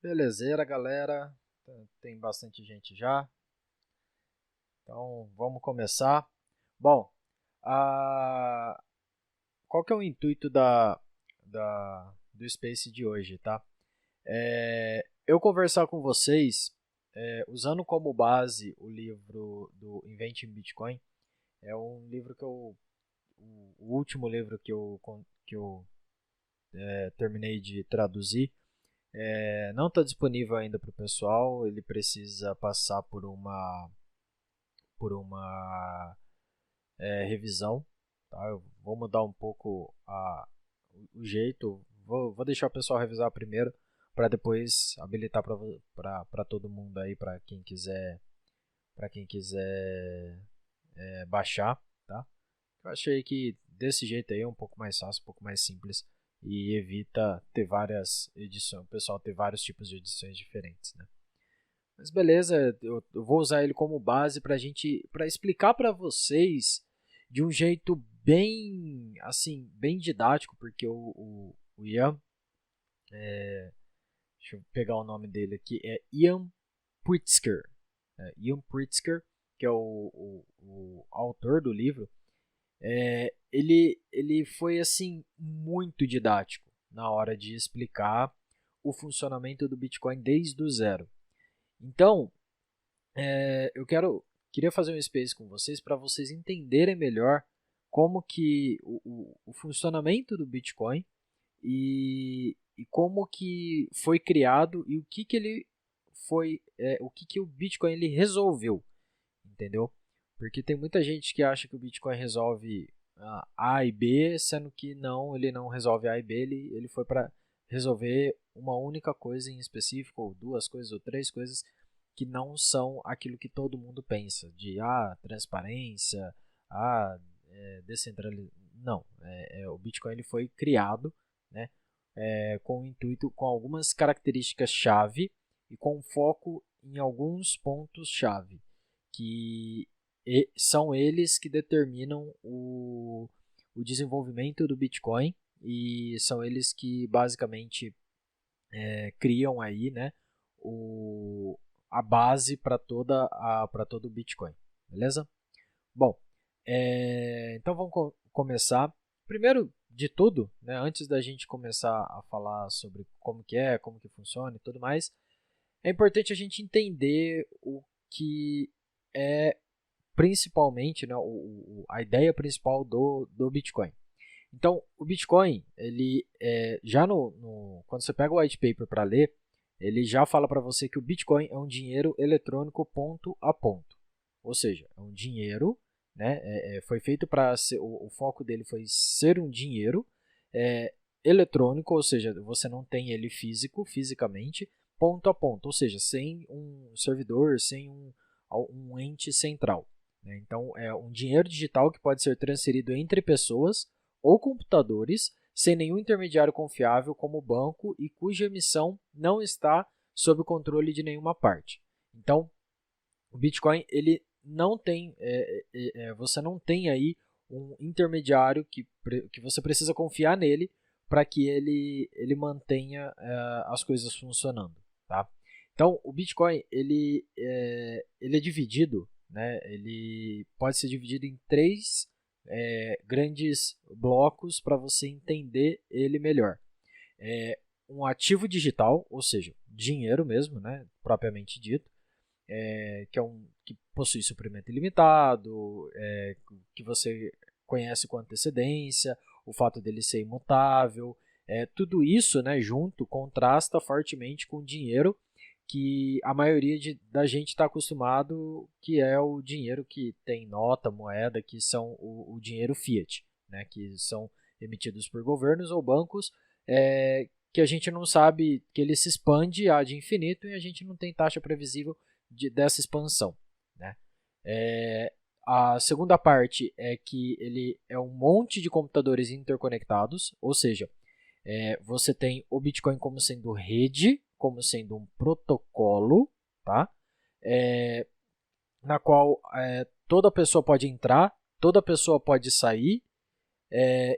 Belezeira, galera. Tem bastante gente já. Então, vamos começar. Bom, a... qual que é o intuito do Space de hoje, tá? Eu conversar com vocês, usando como base o livro do Inventing Bitcoin. É um livro o último livro que eu terminei de traduzir. Não está disponível ainda para o pessoal, ele precisa passar por uma revisão. Tá? Eu vou mudar um pouco o jeito, vou deixar o pessoal revisar primeiro, para depois habilitar para todo mundo aí, para quem quiser baixar. Tá? Eu achei que desse jeito aí é um pouco mais fácil, um pouco mais simples e evita ter várias edições, o pessoal ter vários tipos de edições diferentes, né? Mas beleza, eu vou usar ele como base para explicar para vocês de um jeito bem, assim, bem didático, porque o Ian, deixa eu pegar o nome dele aqui, é Ian Pritzker. Ian Pritzker, que é o autor do livro. Ele foi assim muito didático na hora de explicar o funcionamento do Bitcoin desde o zero. Então, queria fazer um space com vocês para vocês entenderem melhor como que o funcionamento do Bitcoin e como que foi criado e o que o Bitcoin ele resolveu, entendeu? Porque tem muita gente que acha que o Bitcoin resolve A e B, sendo que não, ele não resolve A e B, ele foi para resolver uma única coisa em específico, ou duas coisas, ou três coisas, que não são aquilo que todo mundo pensa, de transparência, descentralização. Não, o Bitcoin ele foi criado, né, com o intuito, com algumas características-chave e com foco em alguns pontos-chave, que são eles que determinam o desenvolvimento do Bitcoin e são eles que basicamente criam aí, né, a base para todo o Bitcoin, beleza? Bom, então vamos começar. Primeiro de tudo, né, antes da gente começar a falar sobre como que funciona e tudo mais, é importante a gente entender o que é principalmente, né, a ideia principal do Bitcoin. Então, o Bitcoin, ele já quando você pega o white paper para ler, ele já fala para você que o Bitcoin é um dinheiro eletrônico ponto a ponto. Ou seja, é um dinheiro, né, foi feito para o foco dele foi ser um dinheiro eletrônico, ou seja, você não tem ele fisicamente, ponto a ponto, ou seja, sem um servidor, sem um ente central. Né? Então, é um dinheiro digital que pode ser transferido entre pessoas ou computadores sem nenhum intermediário confiável como o banco e cuja emissão não está sob o controle de nenhuma parte. Então, o Bitcoin ele não tem, você não tem aí um intermediário que você precisa confiar nele para que ele mantenha as coisas funcionando, tá? Então, o Bitcoin ele é dividido, né? Ele pode ser dividido em três grandes blocos para você entender ele melhor. Um ativo digital, ou seja, dinheiro mesmo, né? Propriamente dito, que possui suprimento ilimitado, que você conhece com antecedência, o fato dele ser imutável, tudo isso, né, junto contrasta fortemente com o dinheiro que a maioria da gente está acostumado, que é o dinheiro que tem nota, moeda, que são o dinheiro fiat, né, que são emitidos por governos ou bancos, que a gente não sabe que ele se expande ad infinito e a gente não tem taxa previsível dessa expansão. Né? A segunda parte é que ele é um monte de computadores interconectados, ou seja, você tem o Bitcoin como sendo rede, como sendo um protocolo, tá? Na qual toda pessoa pode entrar, toda pessoa pode sair,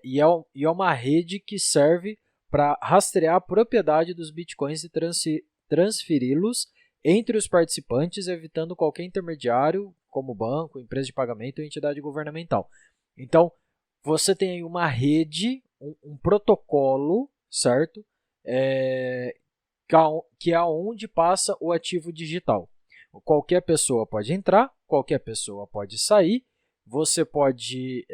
e é uma rede que serve para rastrear a propriedade dos Bitcoins e transferi-los entre os participantes, evitando qualquer intermediário, como banco, empresa de pagamento ou entidade governamental. Então, você tem aí uma rede, um protocolo, certo? Que é onde passa o ativo digital. Qualquer pessoa pode entrar, qualquer pessoa pode sair, você pode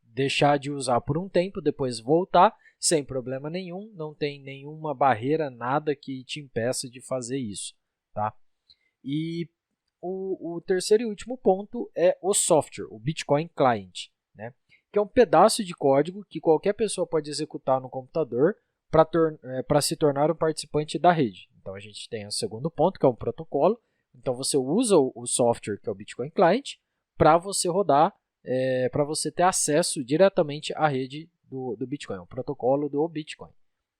deixar de usar por um tempo, depois voltar, sem problema nenhum, não tem nenhuma barreira, nada que te impeça de fazer isso. Tá? E o terceiro e último ponto é o software, o Bitcoin Client, né? Que é um pedaço de código que qualquer pessoa pode executar no computador para se tornar um participante da rede. Então, a gente tem o segundo ponto, que é um protocolo. Então, você usa o software, que é o Bitcoin Client, para você rodar, para você ter acesso diretamente à rede do Bitcoin, o protocolo do Bitcoin.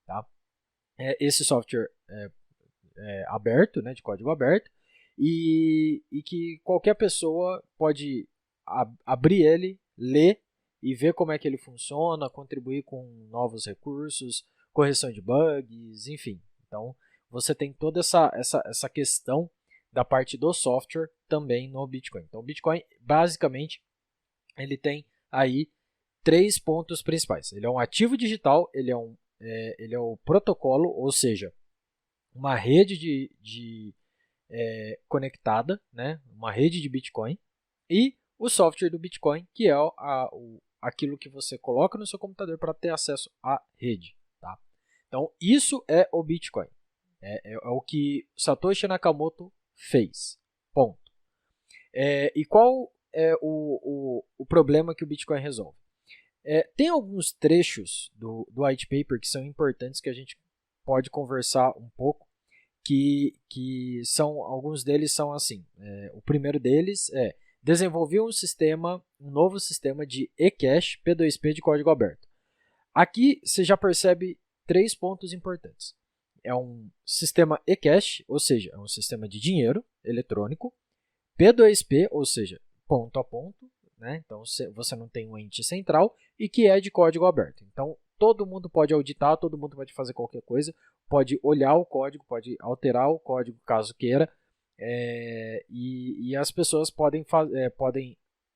Tá? Esse software é aberto, né, de código aberto, e que qualquer pessoa pode abrir ele, ler e ver como é que ele funciona, contribuir com novos recursos, correção de bugs, enfim. Então, você tem toda essa questão da parte do software também no Bitcoin. Então, o Bitcoin, basicamente, ele tem aí 3 pontos principais. Ele é um ativo digital, ele é o protocolo, ou seja, uma rede conectada, né? Uma rede de Bitcoin, e o software do Bitcoin, que é aquilo que você coloca no seu computador para ter acesso à rede. Tá? Então, isso é o Bitcoin. É o que Satoshi Nakamoto fez. Ponto. E qual é o problema que o Bitcoin resolve? Tem alguns trechos do white paper que são importantes, que a gente pode conversar um pouco, que alguns deles são assim. O primeiro deles é: desenvolver um novo sistema de eCash P2P de código aberto. Aqui você já percebe 3 pontos importantes. É um sistema eCash, ou seja, é um sistema de dinheiro eletrônico, P2P, ou seja, ponto a ponto, né? Então você não tem um ente central, e que é de código aberto. Então, todo mundo pode auditar, todo mundo pode fazer qualquer coisa, pode olhar o código, pode alterar o código caso queira, e as pessoas podem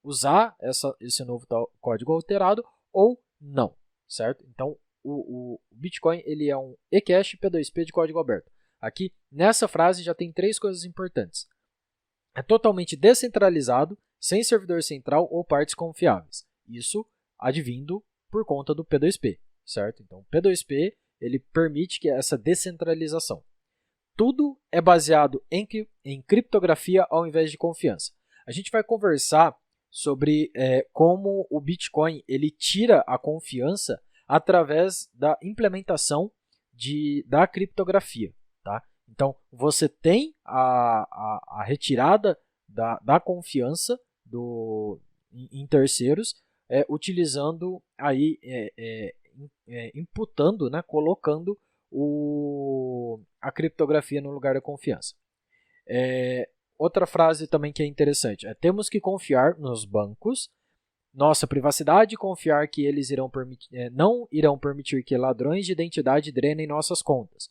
usar esse novo código alterado ou não, certo? Então, o Bitcoin ele é um eCash P2P de código aberto. Aqui, nessa frase, já tem 3 coisas importantes. É totalmente descentralizado, sem servidor central ou partes confiáveis. Isso advindo por conta do P2P, certo? Então, o P2P ele permite que essa descentralização. Tudo é baseado em criptografia ao invés de confiança. A gente vai conversar sobre como o Bitcoin ele tira a confiança através da implementação da criptografia. Tá? Então, você tem a retirada da confiança em terceiros, utilizando aí, imputando, né, colocando a criptografia no lugar da confiança. Outra frase também que é interessante temos que confiar nos bancos, nossa privacidade, confiar que eles não irão permitir que ladrões de identidade drenem nossas contas.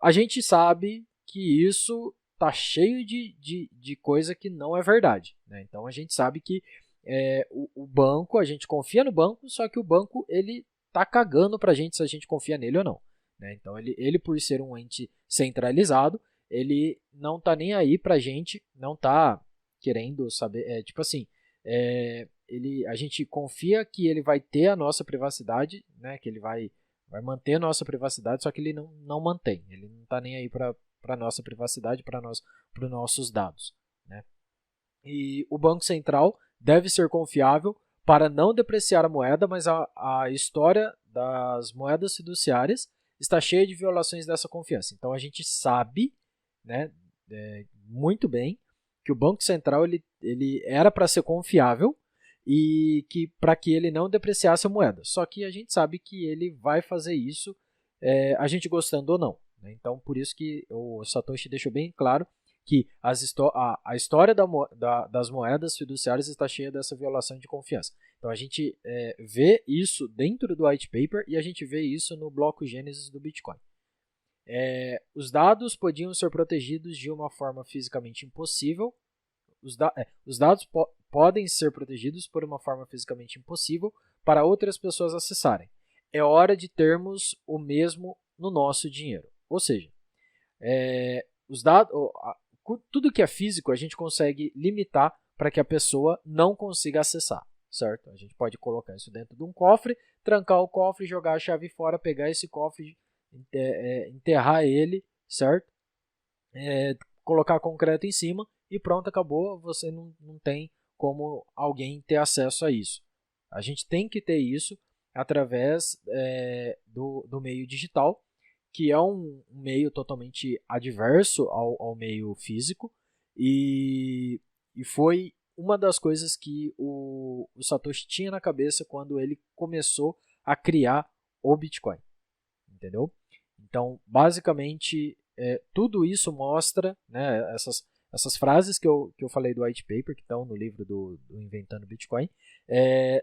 A gente sabe que isso está cheio de coisa que não é verdade. Né? Então, a gente sabe que o banco, a gente confia no banco, só que o banco ele está cagando para a gente se a gente confia nele ou não. Né? Então, ele, por ser um ente centralizado, ele não está nem aí para a gente, não está querendo saber. Tipo assim, a gente confia que ele vai ter a nossa privacidade, né? Que ele vai manter a nossa privacidade, só que ele não mantém. Ele não está nem aí para a nossa privacidade, para os nossos dados. Né? E o Banco Central deve ser confiável para não depreciar a moeda, mas a história das moedas fiduciárias está cheia de violações dessa confiança. Então, a gente sabe, né, muito bem que o Banco Central ele era para ser confiável, e que para que ele não depreciasse a moeda. Só que a gente sabe que ele vai fazer isso, a gente gostando ou não. Né? Então, por isso que o Satoshi deixou bem claro que a história das moedas fiduciárias está cheia dessa violação de confiança. Então, a gente vê isso dentro do white paper e a gente vê isso no bloco Gênesis do Bitcoin. Os dados podiam ser protegidos de uma forma fisicamente impossível. Os dados podem ser protegidos por uma forma fisicamente impossível para outras pessoas acessarem. É hora de termos o mesmo no nosso dinheiro. Ou seja, os dados, tudo que é físico a gente consegue limitar para que a pessoa não consiga acessar, certo? A gente pode colocar isso dentro de um cofre, trancar o cofre, jogar a chave fora, pegar esse cofre, enterrar ele, certo? Colocar concreto em cima e pronto, acabou. Você não tem como alguém ter acesso a isso. A gente tem que ter isso através do meio digital, que é um meio totalmente adverso ao meio físico, e foi uma das coisas que o Satoshi tinha na cabeça quando ele começou a criar o Bitcoin, entendeu? Então, basicamente, tudo isso mostra, né, essas frases que eu falei do white paper, que estão no livro do Inventando Bitcoin,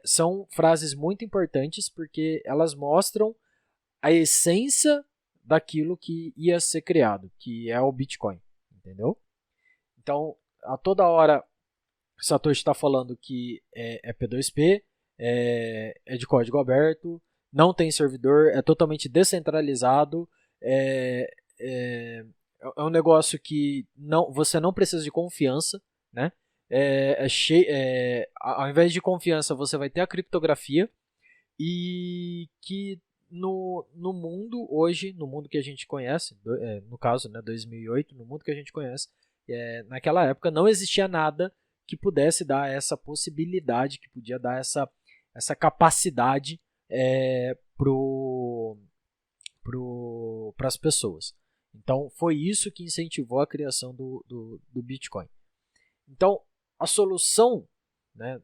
são frases muito importantes porque elas mostram a essência daquilo que ia ser criado, que é o Bitcoin, entendeu? Então, a toda hora, Satoshi está falando que é P2P, é de código aberto, não tem servidor, é totalmente descentralizado, é um negócio que você não precisa de confiança, né? Ao invés de confiança, você vai ter a criptografia, e que no mundo hoje, no mundo que a gente conhece, no caso, né, 2008, no mundo que a gente conhece, naquela época não existia nada que pudesse dar essa possibilidade, que podia dar essa capacidade para as pessoas. Então, foi isso que incentivou a criação do Bitcoin. Então, a solução, né,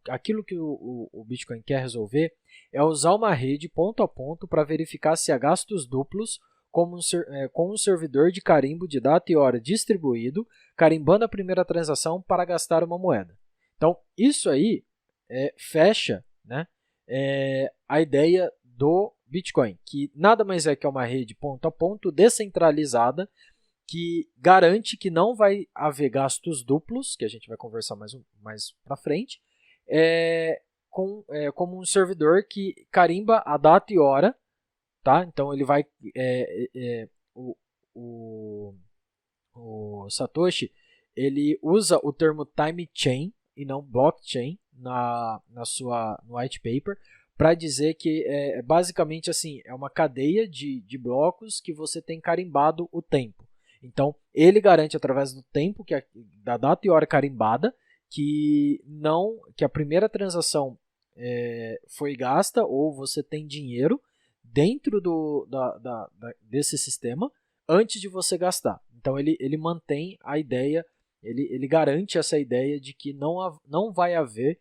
aquilo que o Bitcoin quer resolver é usar uma rede ponto a ponto para verificar se há gastos duplos com um servidor de carimbo de data e hora distribuído, carimbando a primeira transação para gastar uma moeda. Então, isso aí fecha, né, a ideia do Bitcoin, que nada mais é que uma rede ponto a ponto descentralizada, que garante que não vai haver gastos duplos, que a gente vai conversar mais para frente, como um servidor que carimba a data e hora, tá? Então ele vai o Satoshi, ele usa o termo time chain e não blockchain no white paper, para dizer que basicamente assim, é uma cadeia de blocos que você tem carimbado o tempo. Então, ele garante através do tempo, da data e hora carimbada, que a primeira transação foi gasta, ou você tem dinheiro dentro desse sistema antes de você gastar. Então, ele mantém a ideia, ele garante essa ideia de que não vai haver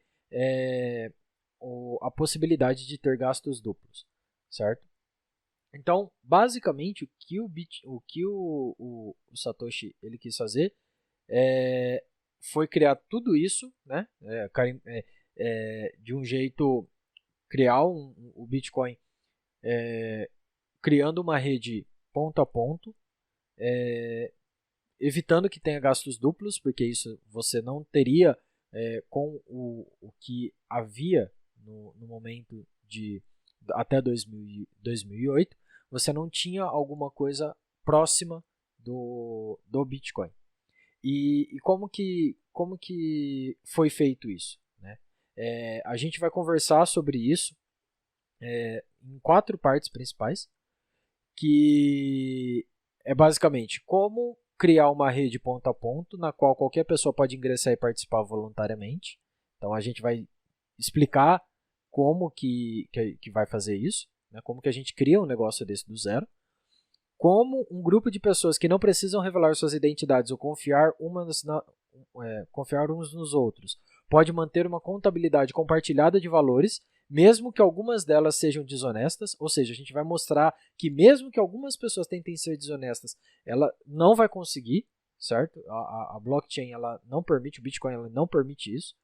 a possibilidade de ter gastos duplos, certo? Então, basicamente, o que o Satoshi ele quis fazer foi criar tudo isso, né? De um jeito, criar o Bitcoin criando uma rede ponto a ponto, evitando que tenha gastos duplos, porque isso você não teria com o que havia no momento de até 2008, você não tinha alguma coisa próxima do Bitcoin. E como que foi feito isso, né? A gente vai conversar sobre isso em 4 partes principais, que é basicamente como criar uma rede ponto a ponto, na qual qualquer pessoa pode ingressar e participar voluntariamente. Então a gente vai explicar como que vai fazer isso, né? Como que a gente cria um negócio desse do zero. Como um grupo de pessoas que não precisam revelar suas identidades ou confiar uns nos outros pode manter uma contabilidade compartilhada de valores, mesmo que algumas delas sejam desonestas. Ou seja, a gente vai mostrar que mesmo que algumas pessoas tentem ser desonestas, ela não vai conseguir, certo? A blockchain ela não permite, o Bitcoin ela não permite isso.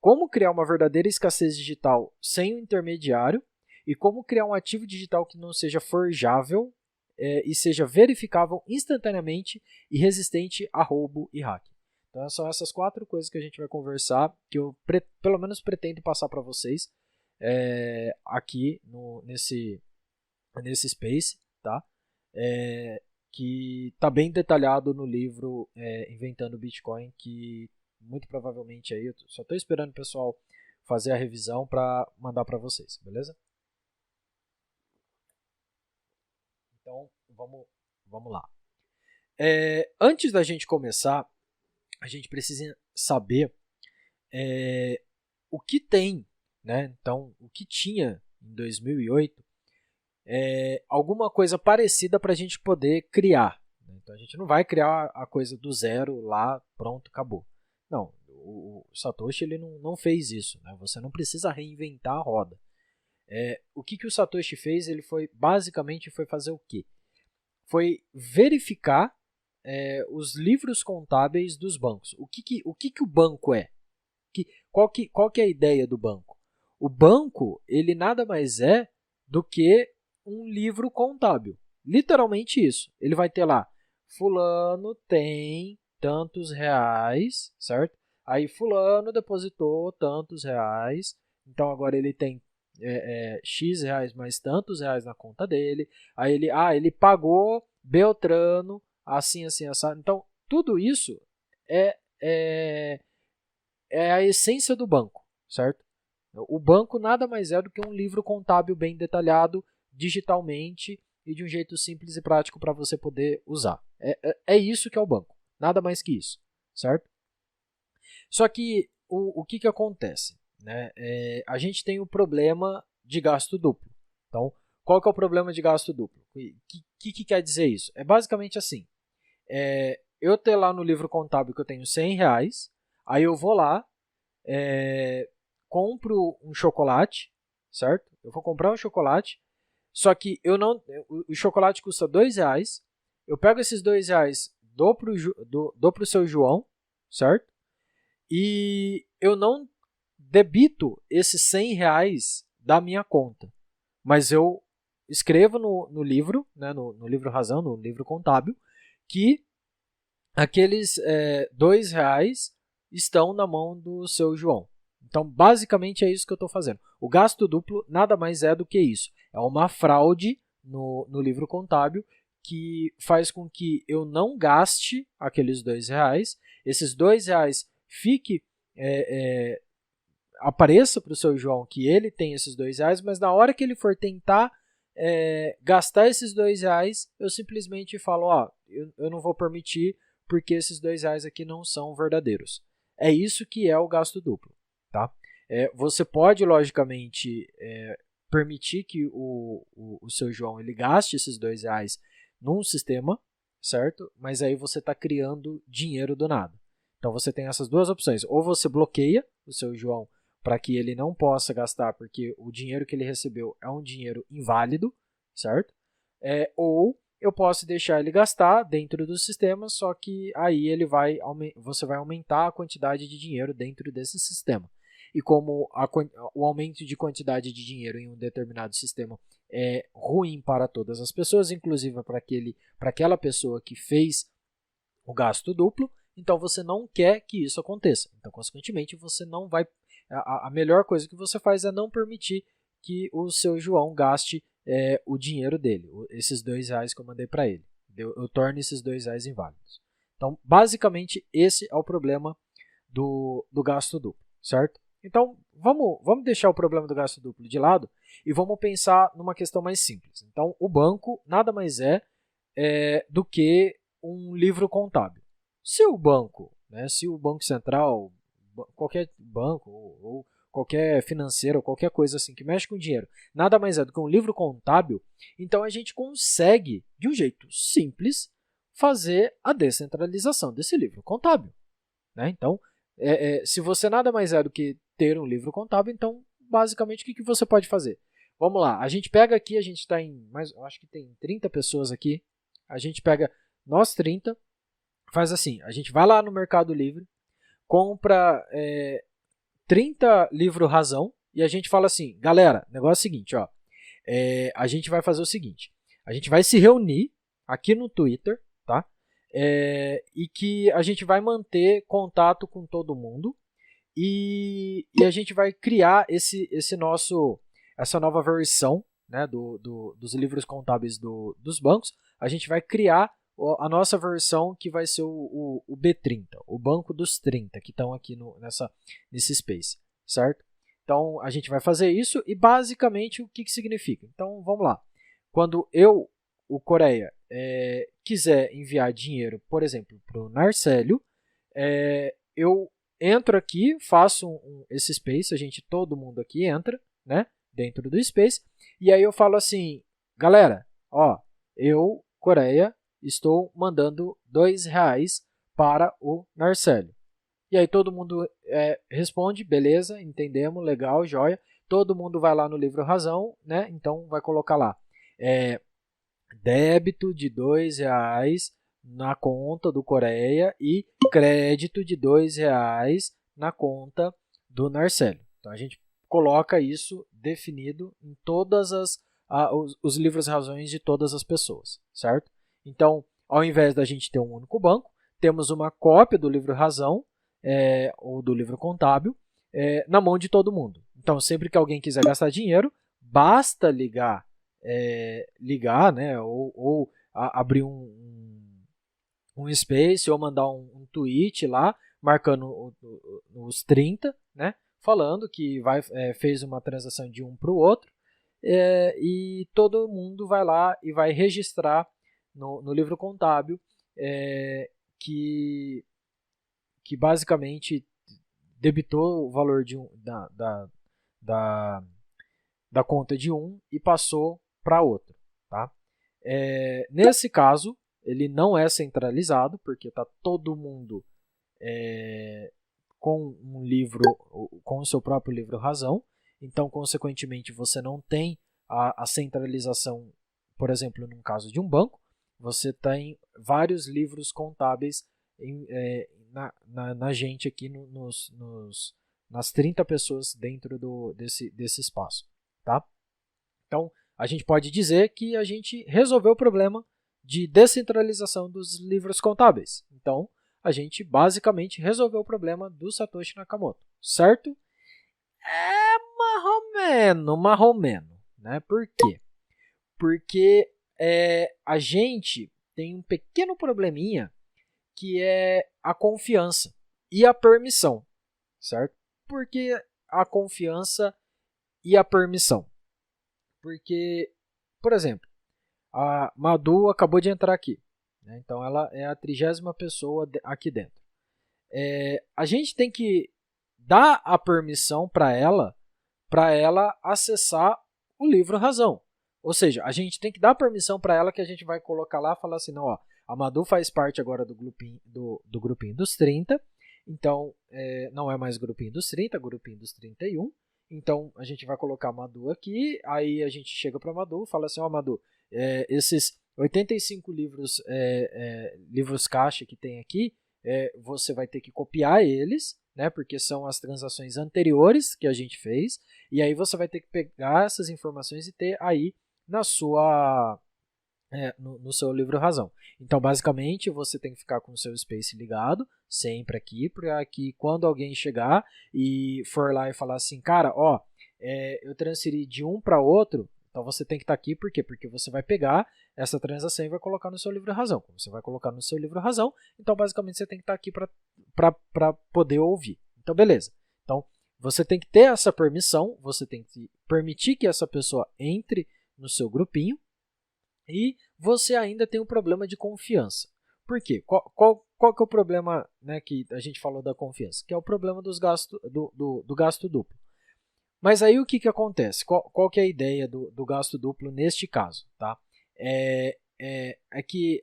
Como criar uma verdadeira escassez digital sem o intermediário, e como criar um ativo digital que não seja forjável e seja verificável instantaneamente e resistente a roubo e hack. Então são essas 4 coisas que a gente vai conversar, que eu pelo menos pretendo passar para vocês aqui nesse Space, tá? Que está bem detalhado no livro Inventando Bitcoin, que muito provavelmente aí eu só estou esperando o pessoal fazer a revisão para mandar para vocês, beleza? Então vamos lá. Antes da gente começar, a gente precisa saber o que tem, né? Então, o que tinha em 2008, alguma coisa parecida para a gente poder criar. Né? Então, a gente não vai criar a coisa do zero lá, pronto, acabou. Não, o Satoshi ele não fez isso. Né? Você não precisa reinventar a roda. O que o Satoshi fez? Ele basicamente foi fazer o quê? Foi verificar os livros contábeis dos bancos. O que o banco é? Qual que é a ideia do banco? O banco ele nada mais é do que um livro contábil. Literalmente isso. Ele vai ter lá, fulano tem tantos reais, certo? Aí fulano depositou tantos reais, então agora ele tem X reais mais tantos reais na conta dele. Aí ele pagou Beltrano, assim, assado. Então, tudo isso é a essência do banco, certo? O banco nada mais é do que um livro contábil bem detalhado, digitalmente e de um jeito simples e prático para você poder usar. É isso que é o banco, nada mais que isso, certo? Só que o que acontece? Né? A gente tem o problema de gasto duplo. Então, qual que é o problema de gasto duplo? O que quer dizer isso? É basicamente assim, eu ter lá no livro contábil que eu tenho 100 reais, aí eu vou lá, compro um chocolate, certo? Eu vou comprar um chocolate, só que o chocolate custa 2 reais, eu pego esses 2 reais, dou pro seu João, certo? E eu não debito esses 100 reais da minha conta, mas eu escrevo no livro, né, no livro razão, no livro contábil, que aqueles 2 reais estão na mão do seu João. Então, basicamente é isso que eu estou fazendo. O gasto duplo nada mais é do que isso. É uma fraude no livro contábil que faz com que eu não gaste aqueles 2 reais. Esses 2 reais apareça para o seu João que ele tem esses 2 reais, mas na hora que ele for tentar gastar esses 2 reais, eu simplesmente falo, eu não vou permitir porque esses 2 reais aqui não são verdadeiros. É isso que é o gasto duplo. Tá? Você pode, logicamente, permitir que o seu João ele gaste esses 2 reais num sistema, certo? Mas aí você está criando dinheiro do nada. Então você tem essas duas opções. Ou você bloqueia o seu João para que ele não possa gastar, porque o dinheiro que ele recebeu é um dinheiro inválido, certo? Ou eu posso deixar ele gastar dentro do sistema, só que aí você vai aumentar a quantidade de dinheiro dentro desse sistema. E como o aumento de quantidade de dinheiro em um determinado sistema é ruim para todas as pessoas, inclusive para aquela pessoa que fez o gasto duplo, então você não quer que isso aconteça. Então, consequentemente, você não vai. A melhor coisa que você faz é não permitir que o seu João gaste o dinheiro dele, esses 2 reais que eu mandei para ele. Eu torno esses 2 reais inválidos. Então, basicamente, esse é o problema do gasto duplo, certo? Então, vamos deixar o problema do gasto duplo de lado e vamos pensar numa questão mais simples. Então, o banco nada mais é do que um livro contábil. Se o banco, né, se o Banco Central, qualquer banco ou qualquer financeiro, qualquer coisa assim que mexe com dinheiro, nada mais é do que um livro contábil, então a gente consegue, de um jeito simples, fazer a descentralização desse livro contábil. Né? Então, se você nada mais é do que ter um livro contábil, então, basicamente, o que você pode fazer? Vamos lá, a gente pega aqui, a gente está em, acho que tem 30 pessoas aqui, a gente pega nós 30, faz assim, a gente vai lá no Mercado Livre, compra 30 livro razão e a gente fala assim, galera, negócio é o seguinte, a gente vai fazer o seguinte, a gente vai se reunir aqui no Twitter, tá? E que a gente vai manter contato com todo mundo e a gente vai criar essa nova versão, né, dos livros contábeis dos bancos. A gente vai criar a nossa versão que vai ser o B30, o banco dos 30 que estão aqui nesse space, certo? Então, a gente vai fazer isso e, basicamente, o que significa? Então, vamos lá. Quando o Coreia, quiser enviar dinheiro, por exemplo, para o Narcélio, eu entro aqui, faço esse space, todo mundo aqui entra, né, dentro do space, e aí eu falo assim, galera, ó, eu, Coreia, estou mandando R$2 para o Narcélio. E aí todo mundo responde, beleza, entendemos, legal, joia. Todo mundo vai lá no livro razão, né? Então vai colocar lá débito de R$2 na conta do Coreia e crédito de R$2 na conta do Narcélio. Então a gente coloca isso definido em todas os livros razões de todas as pessoas, certo? Então, ao invés da gente ter um único banco, temos uma cópia do livro razão ou do livro contábil na mão de todo mundo. Então, sempre que alguém quiser gastar dinheiro, basta ligar, né, ou abrir um space ou mandar um tweet lá, marcando os 30, né, falando que fez uma transação de um para o outro, e todo mundo vai lá e vai registrar no livro contábil que basicamente debitou o valor da conta de um e passou para outro. Tá? Nesse caso, ele não é centralizado, porque está todo mundo com um livro, com o seu próprio livro razão. Então, consequentemente, você não tem a centralização, por exemplo, num caso de um banco, você tem vários livros contábeis na gente aqui nas 30 pessoas dentro desse espaço. Tá? Então, a gente pode dizer que a gente resolveu o problema de descentralização dos livros contábeis. Então, a gente basicamente resolveu o problema do Satoshi Nakamoto, certo? Marromeno, né? Por quê? Porque a gente tem um pequeno probleminha que é a confiança e a permissão, certo? Por que a confiança e a permissão? Porque, por exemplo, a Madu acabou de entrar aqui, né? Então ela é a 30ª pessoa aqui dentro. A gente tem que dar a permissão para ela acessar o livro razão. Ou seja, a gente tem que dar permissão para ela, que a gente vai colocar lá e falar assim, não, ó, a Madu faz parte agora do grupinho dos 30, então não é mais grupinho dos 30, é grupinho dos 31. Então a gente vai colocar a Madu aqui, aí a gente chega para a Madu e fala assim, ó, Madu, esses 85 livros caixa que tem aqui, você vai ter que copiar eles, né, porque são as transações anteriores que a gente fez, e aí você vai ter que pegar essas informações e ter aí na sua no seu livro razão. Então, basicamente, você tem que ficar com o seu space ligado, sempre aqui, para que quando alguém chegar e for lá e falar assim, cara, ó, eu transferi de um para outro, então você tem que estar aqui, por quê? Porque você vai pegar essa transação e vai colocar no seu livro razão. Como você vai colocar no seu livro razão, então basicamente você tem que estar aqui para poder ouvir. Então, beleza. Então, você tem que ter essa permissão, você tem que permitir que essa pessoa entre no seu grupinho, e você ainda tem um problema de confiança. Por quê? Qual que é o problema, né, que a gente falou da confiança? Que é o problema do gasto duplo. Mas aí o que acontece? Qual que é a ideia do gasto duplo neste caso? Tá? É que,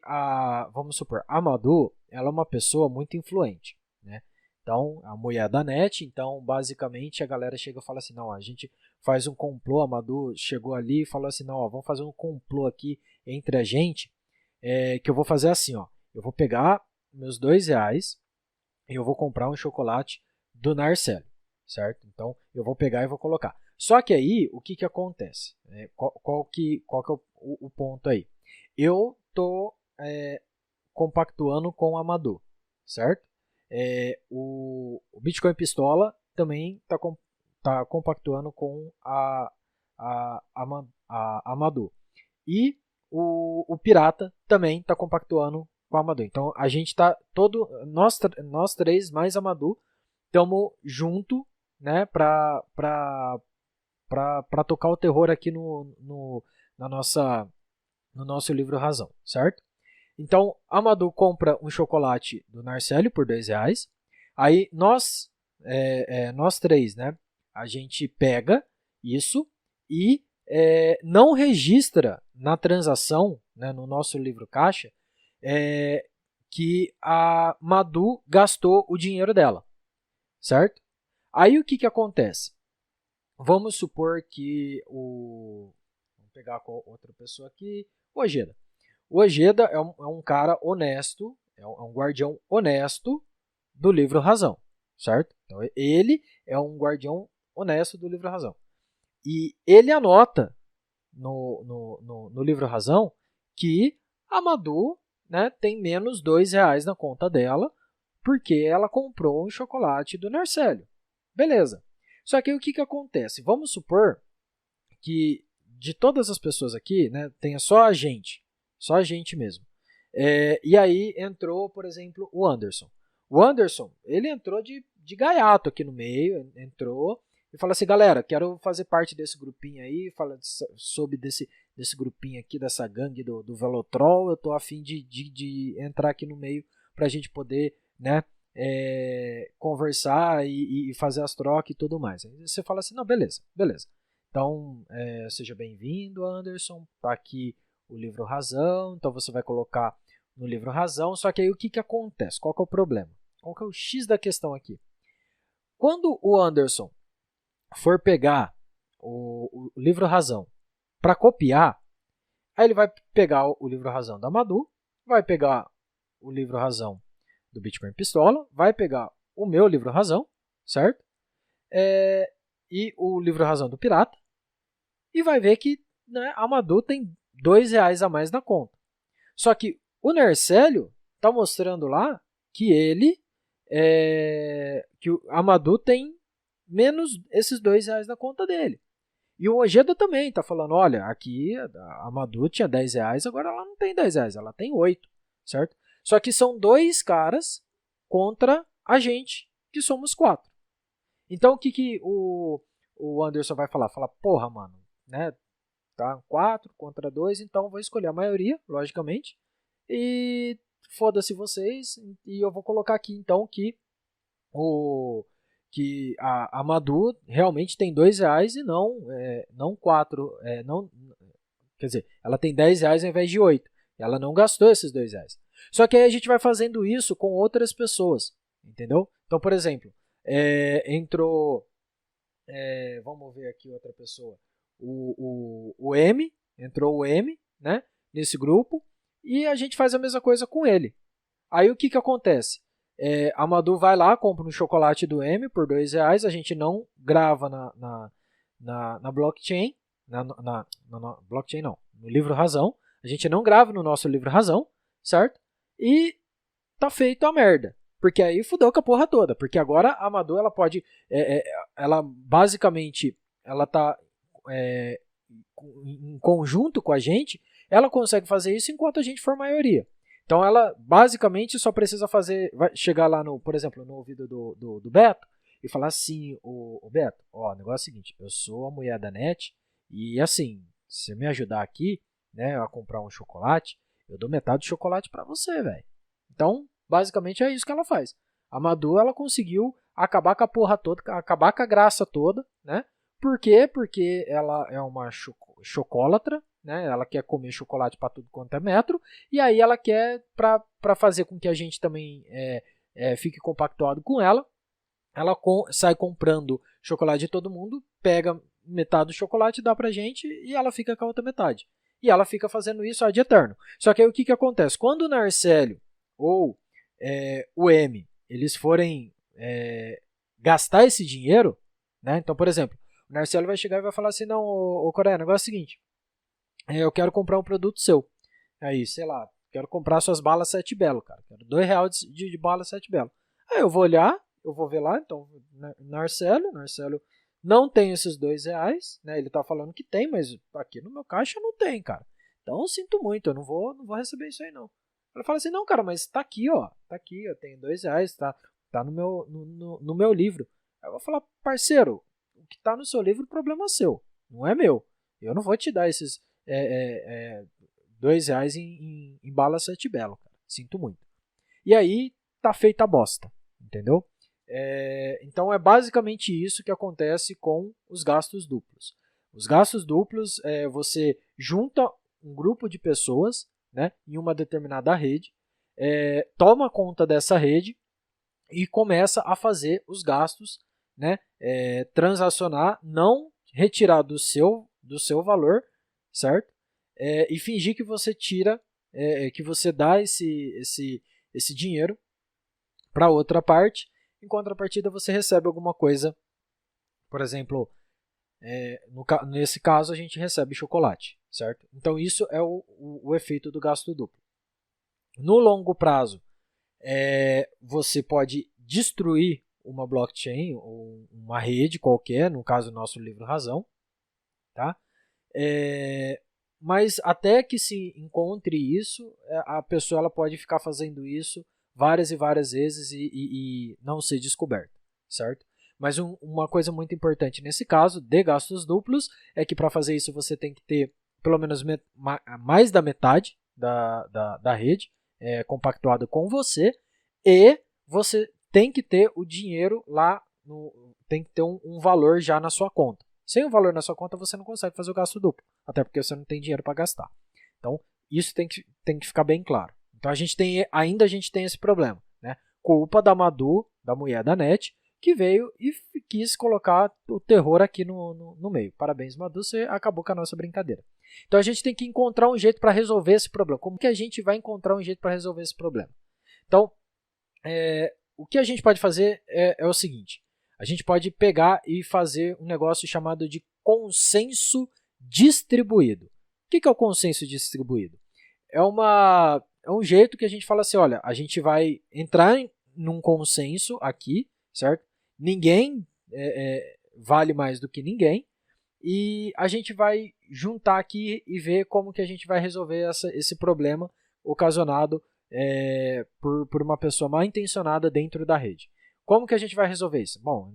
vamos supor, a Madu, ela é uma pessoa muito influente. Né? Então, a mulher da net, então basicamente a galera chega e fala assim, não, a gente faz um complô, a Madu chegou ali e falou assim, não, ó, vamos fazer um complô aqui entre a gente, que eu vou fazer assim, ó, eu vou pegar meus R$2 e eu vou comprar um chocolate do Narcélio, certo? Então, eu vou pegar e vou colocar. Só que aí, o que acontece? Qual que é o ponto aí? Eu tô compactuando com o Amadou, certo? O Bitcoin Pistola também está compactuando com a Amadou. E o Pirata também está compactuando com a Amadou. Então a gente está nós três mais Amadou estamos junto, né, para tocar o terror aqui no nosso livro Razão, certo? Então, Amadou compra um chocolate do Narcélio por R$2. Aí nós três, né? A gente pega isso e não registra na transação, né, no nosso livro caixa, que a Madu gastou o dinheiro dela, certo? Aí o que acontece? Vamos supor que vamos pegar outra pessoa aqui, o Ojeda. O Ojeda é um cara honesto, é um guardião honesto do livro Razão, certo? Então ele é um guardião honesto do livro Razão. E ele anota no livro Razão que a Madu, né, tem menos R$2 na conta dela porque ela comprou um chocolate do Narcélio. Beleza. Só que aí o que acontece? Vamos supor que de todas as pessoas aqui, né, tenha só a gente mesmo. E aí entrou, por exemplo, o Anderson. O Anderson, ele entrou de gaiato aqui no meio, entrou e falou assim, galera, quero fazer parte desse grupinho aí, soube desse grupinho aqui, dessa gangue do Velotrol, eu tô a fim de entrar aqui no meio para a gente poder, né, conversar e fazer as trocas e tudo mais. Aí você fala assim, não, beleza. Então, seja bem-vindo, Anderson, tá aqui o livro Razão, então você vai colocar no livro Razão, só que aí o que acontece? Qual que é o problema? Qual que é o X da questão aqui? Quando o Anderson for pegar o livro Razão para copiar, aí ele vai pegar o livro Razão da Madu, vai pegar o livro Razão do Bitcoin Pistola, vai pegar o meu livro Razão, certo? E o livro Razão do Pirata, e vai ver que, né, a Madu tem R$2 a mais na conta. Só que o Narcélio está mostrando lá que que o Amadou tem menos esses R$2 na conta dele. E o Ojeda também está falando, olha, aqui a Amadou tinha R$10, agora ela não tem R$10, ela tem 8, certo? Só que são 2 caras contra a gente, que somos 4. Então o que o Anderson vai falar? Fala, porra, mano, né? Tá 4 contra 2, então vou escolher a maioria, logicamente. E foda-se vocês, e eu vou colocar aqui então que a Madu realmente tem R$2 e não 4, quer dizer, ela tem R$10 ao invés de 8. Ela não gastou esses R$2. Só que aí a gente vai fazendo isso com outras pessoas, entendeu? Então, por exemplo, entrou, vamos ver aqui outra pessoa, o M, entrou o M, né, nesse grupo, e a gente faz a mesma coisa com ele. Aí o que acontece? A Madu vai lá, compra um chocolate do M por R$2, a gente não grava na blockchain, blockchain não, no livro Razão, a gente não grava no nosso livro Razão, certo? E tá feito a merda, porque aí fudeu com a porra toda, porque agora a Madu ela pode, ela basicamente, ela tá em conjunto com a gente, ela consegue fazer isso enquanto a gente for maioria. Então ela basicamente só precisa vai chegar lá, por exemplo, no ouvido do Beto e falar assim, o Beto, ó, o negócio é o seguinte, eu sou a mulher da net e assim, se você me ajudar aqui, né, a comprar um chocolate, eu dou metade do chocolate para você, velho. Então, basicamente é isso que ela faz. A Madu, ela conseguiu acabar com a porra toda, acabar com a graça toda, né? Por quê? Porque ela é uma chocólatra, né? Ela quer comer chocolate para tudo quanto é metro, e aí ela quer, para fazer com que a gente também fique compactuado com ela sai comprando chocolate de todo mundo, pega metade do chocolate, dá pra gente e ela fica com a outra metade. E ela fica fazendo isso ad eterno. Só que aí o que acontece? Quando o Narcélio ou o M, eles forem gastar esse dinheiro, né? Então, por exemplo, o Narcélio vai chegar e vai falar assim, não, ô Coreia, o negócio é o seguinte, eu quero comprar um produto seu. Aí, sei lá, quero comprar suas balas 7 Belo, cara. Quero R$2 de bala 7 Belo. Aí eu vou olhar, eu vou ver lá, então, Narcélio não tem esses R$2, né? Ele tá falando que tem, mas aqui no meu caixa não tem, cara. Então eu sinto muito, eu não vou receber isso aí não. Ela fala assim, não, cara, mas tá aqui, ó. Tá aqui, eu tenho R$2, tá no meu livro. Aí eu vou falar, parceiro, o que tá no seu livro, o problema é seu, não é meu. Eu não vou te dar esses R$2 em bala 7 Belo, cara. Sinto muito. E aí tá feita a bosta, entendeu? Então é basicamente isso que acontece com os gastos duplos. Os gastos duplos, você junta um grupo de pessoas, né, em uma determinada rede, toma conta dessa rede e começa a fazer os gastos, né, transacionar, não retirar do seu valor, certo? E fingir que você tira, que você dá esse dinheiro para outra parte. Em contrapartida, você recebe alguma coisa, por exemplo, nesse caso a gente recebe chocolate, certo? Então isso é o efeito do gasto duplo. No longo prazo, você pode destruir uma blockchain ou uma rede qualquer, no caso nosso livro Razão, tá? Mas até que se encontre isso, a pessoa ela pode ficar fazendo isso várias e várias vezes e não ser descoberto, certo? Mas uma coisa muito importante nesse caso de gastos duplos é que para fazer isso você tem que ter pelo menos mais da metade da rede compactuada com você e você tem que ter o dinheiro lá, tem que ter um valor já na sua conta. Sem o valor na sua conta você não consegue fazer o gasto duplo, até porque você não tem dinheiro para gastar. Então isso tem que ficar bem claro. Então ainda a gente tem esse problema, né? Culpa da Madu, da mulher da NET, que veio e quis colocar o terror aqui no meio. Parabéns, Madu, você acabou com a nossa brincadeira. Então a gente tem que encontrar um jeito para resolver esse problema. Como que a gente vai encontrar um jeito para resolver esse problema? Então, o que a gente pode fazer é o seguinte. A gente pode pegar e fazer um negócio chamado de consenso distribuído. O que é o consenso distribuído? É um jeito que a gente fala assim, olha, a gente vai entrar num consenso aqui, certo? Ninguém vale mais do que ninguém e a gente vai juntar aqui e ver como que a gente vai resolver esse problema ocasionado por uma pessoa mal intencionada dentro da rede. Como que a gente vai resolver isso? Bom,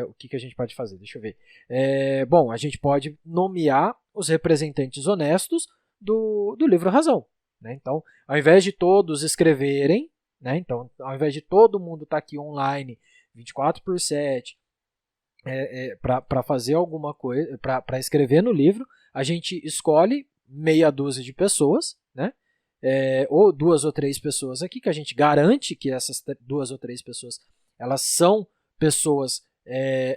o que a gente pode fazer? Deixa eu ver. Bom, a gente pode nomear os representantes honestos do livro Razão. Né? Então, ao invés de todos escreverem, né? Então, ao invés de todo mundo estar aqui online 24/7 para fazer alguma coisa, para escrever no livro, a gente escolhe meia dúzia de pessoas, né? Ou 2 ou 3 pessoas aqui, que a gente garante que essas 2 ou 3 pessoas elas são pessoas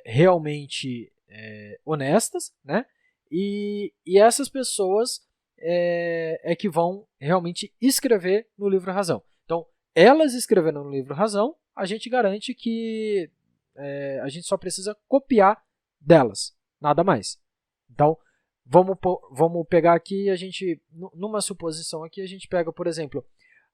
realmente honestas, né? E essas pessoas que vão realmente escrever no livro Razão. Então, elas escrevendo no livro Razão, a gente garante que a gente só precisa copiar delas, nada mais. Então, vamos pegar aqui, a gente, numa suposição aqui, a gente pega, por exemplo,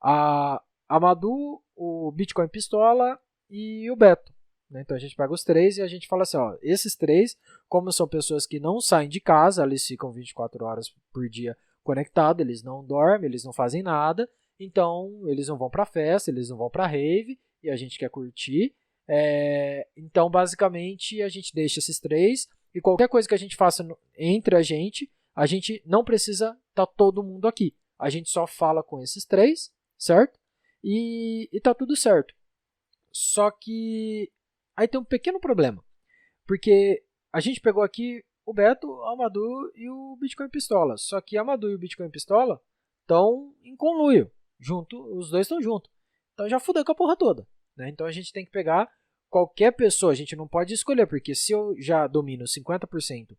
a Madu, o Bitcoin Pistola e o Beto. Né? Então a gente pega os 3 e a gente fala assim, ó, esses 3, como são pessoas que não saem de casa, eles ficam 24 horas por dia conectados, eles não dormem, eles não fazem nada, então eles não vão para festa, eles não vão para rave, e a gente quer curtir. Então basicamente a gente deixa esses 3, e qualquer coisa que a gente faça entre a gente não precisa estar todo mundo aqui. A gente só fala com esses 3, certo? E tá tudo certo. Só que aí tem um pequeno problema, porque a gente pegou aqui o Beto, a Madu e o Bitcoin Pistola, só que a Madu e o Bitcoin Pistola estão em conluio, os dois estão juntos, então já fudeu com a porra toda. Né? Então a gente tem que pegar qualquer pessoa, a gente não pode escolher, porque se eu já domino 50%,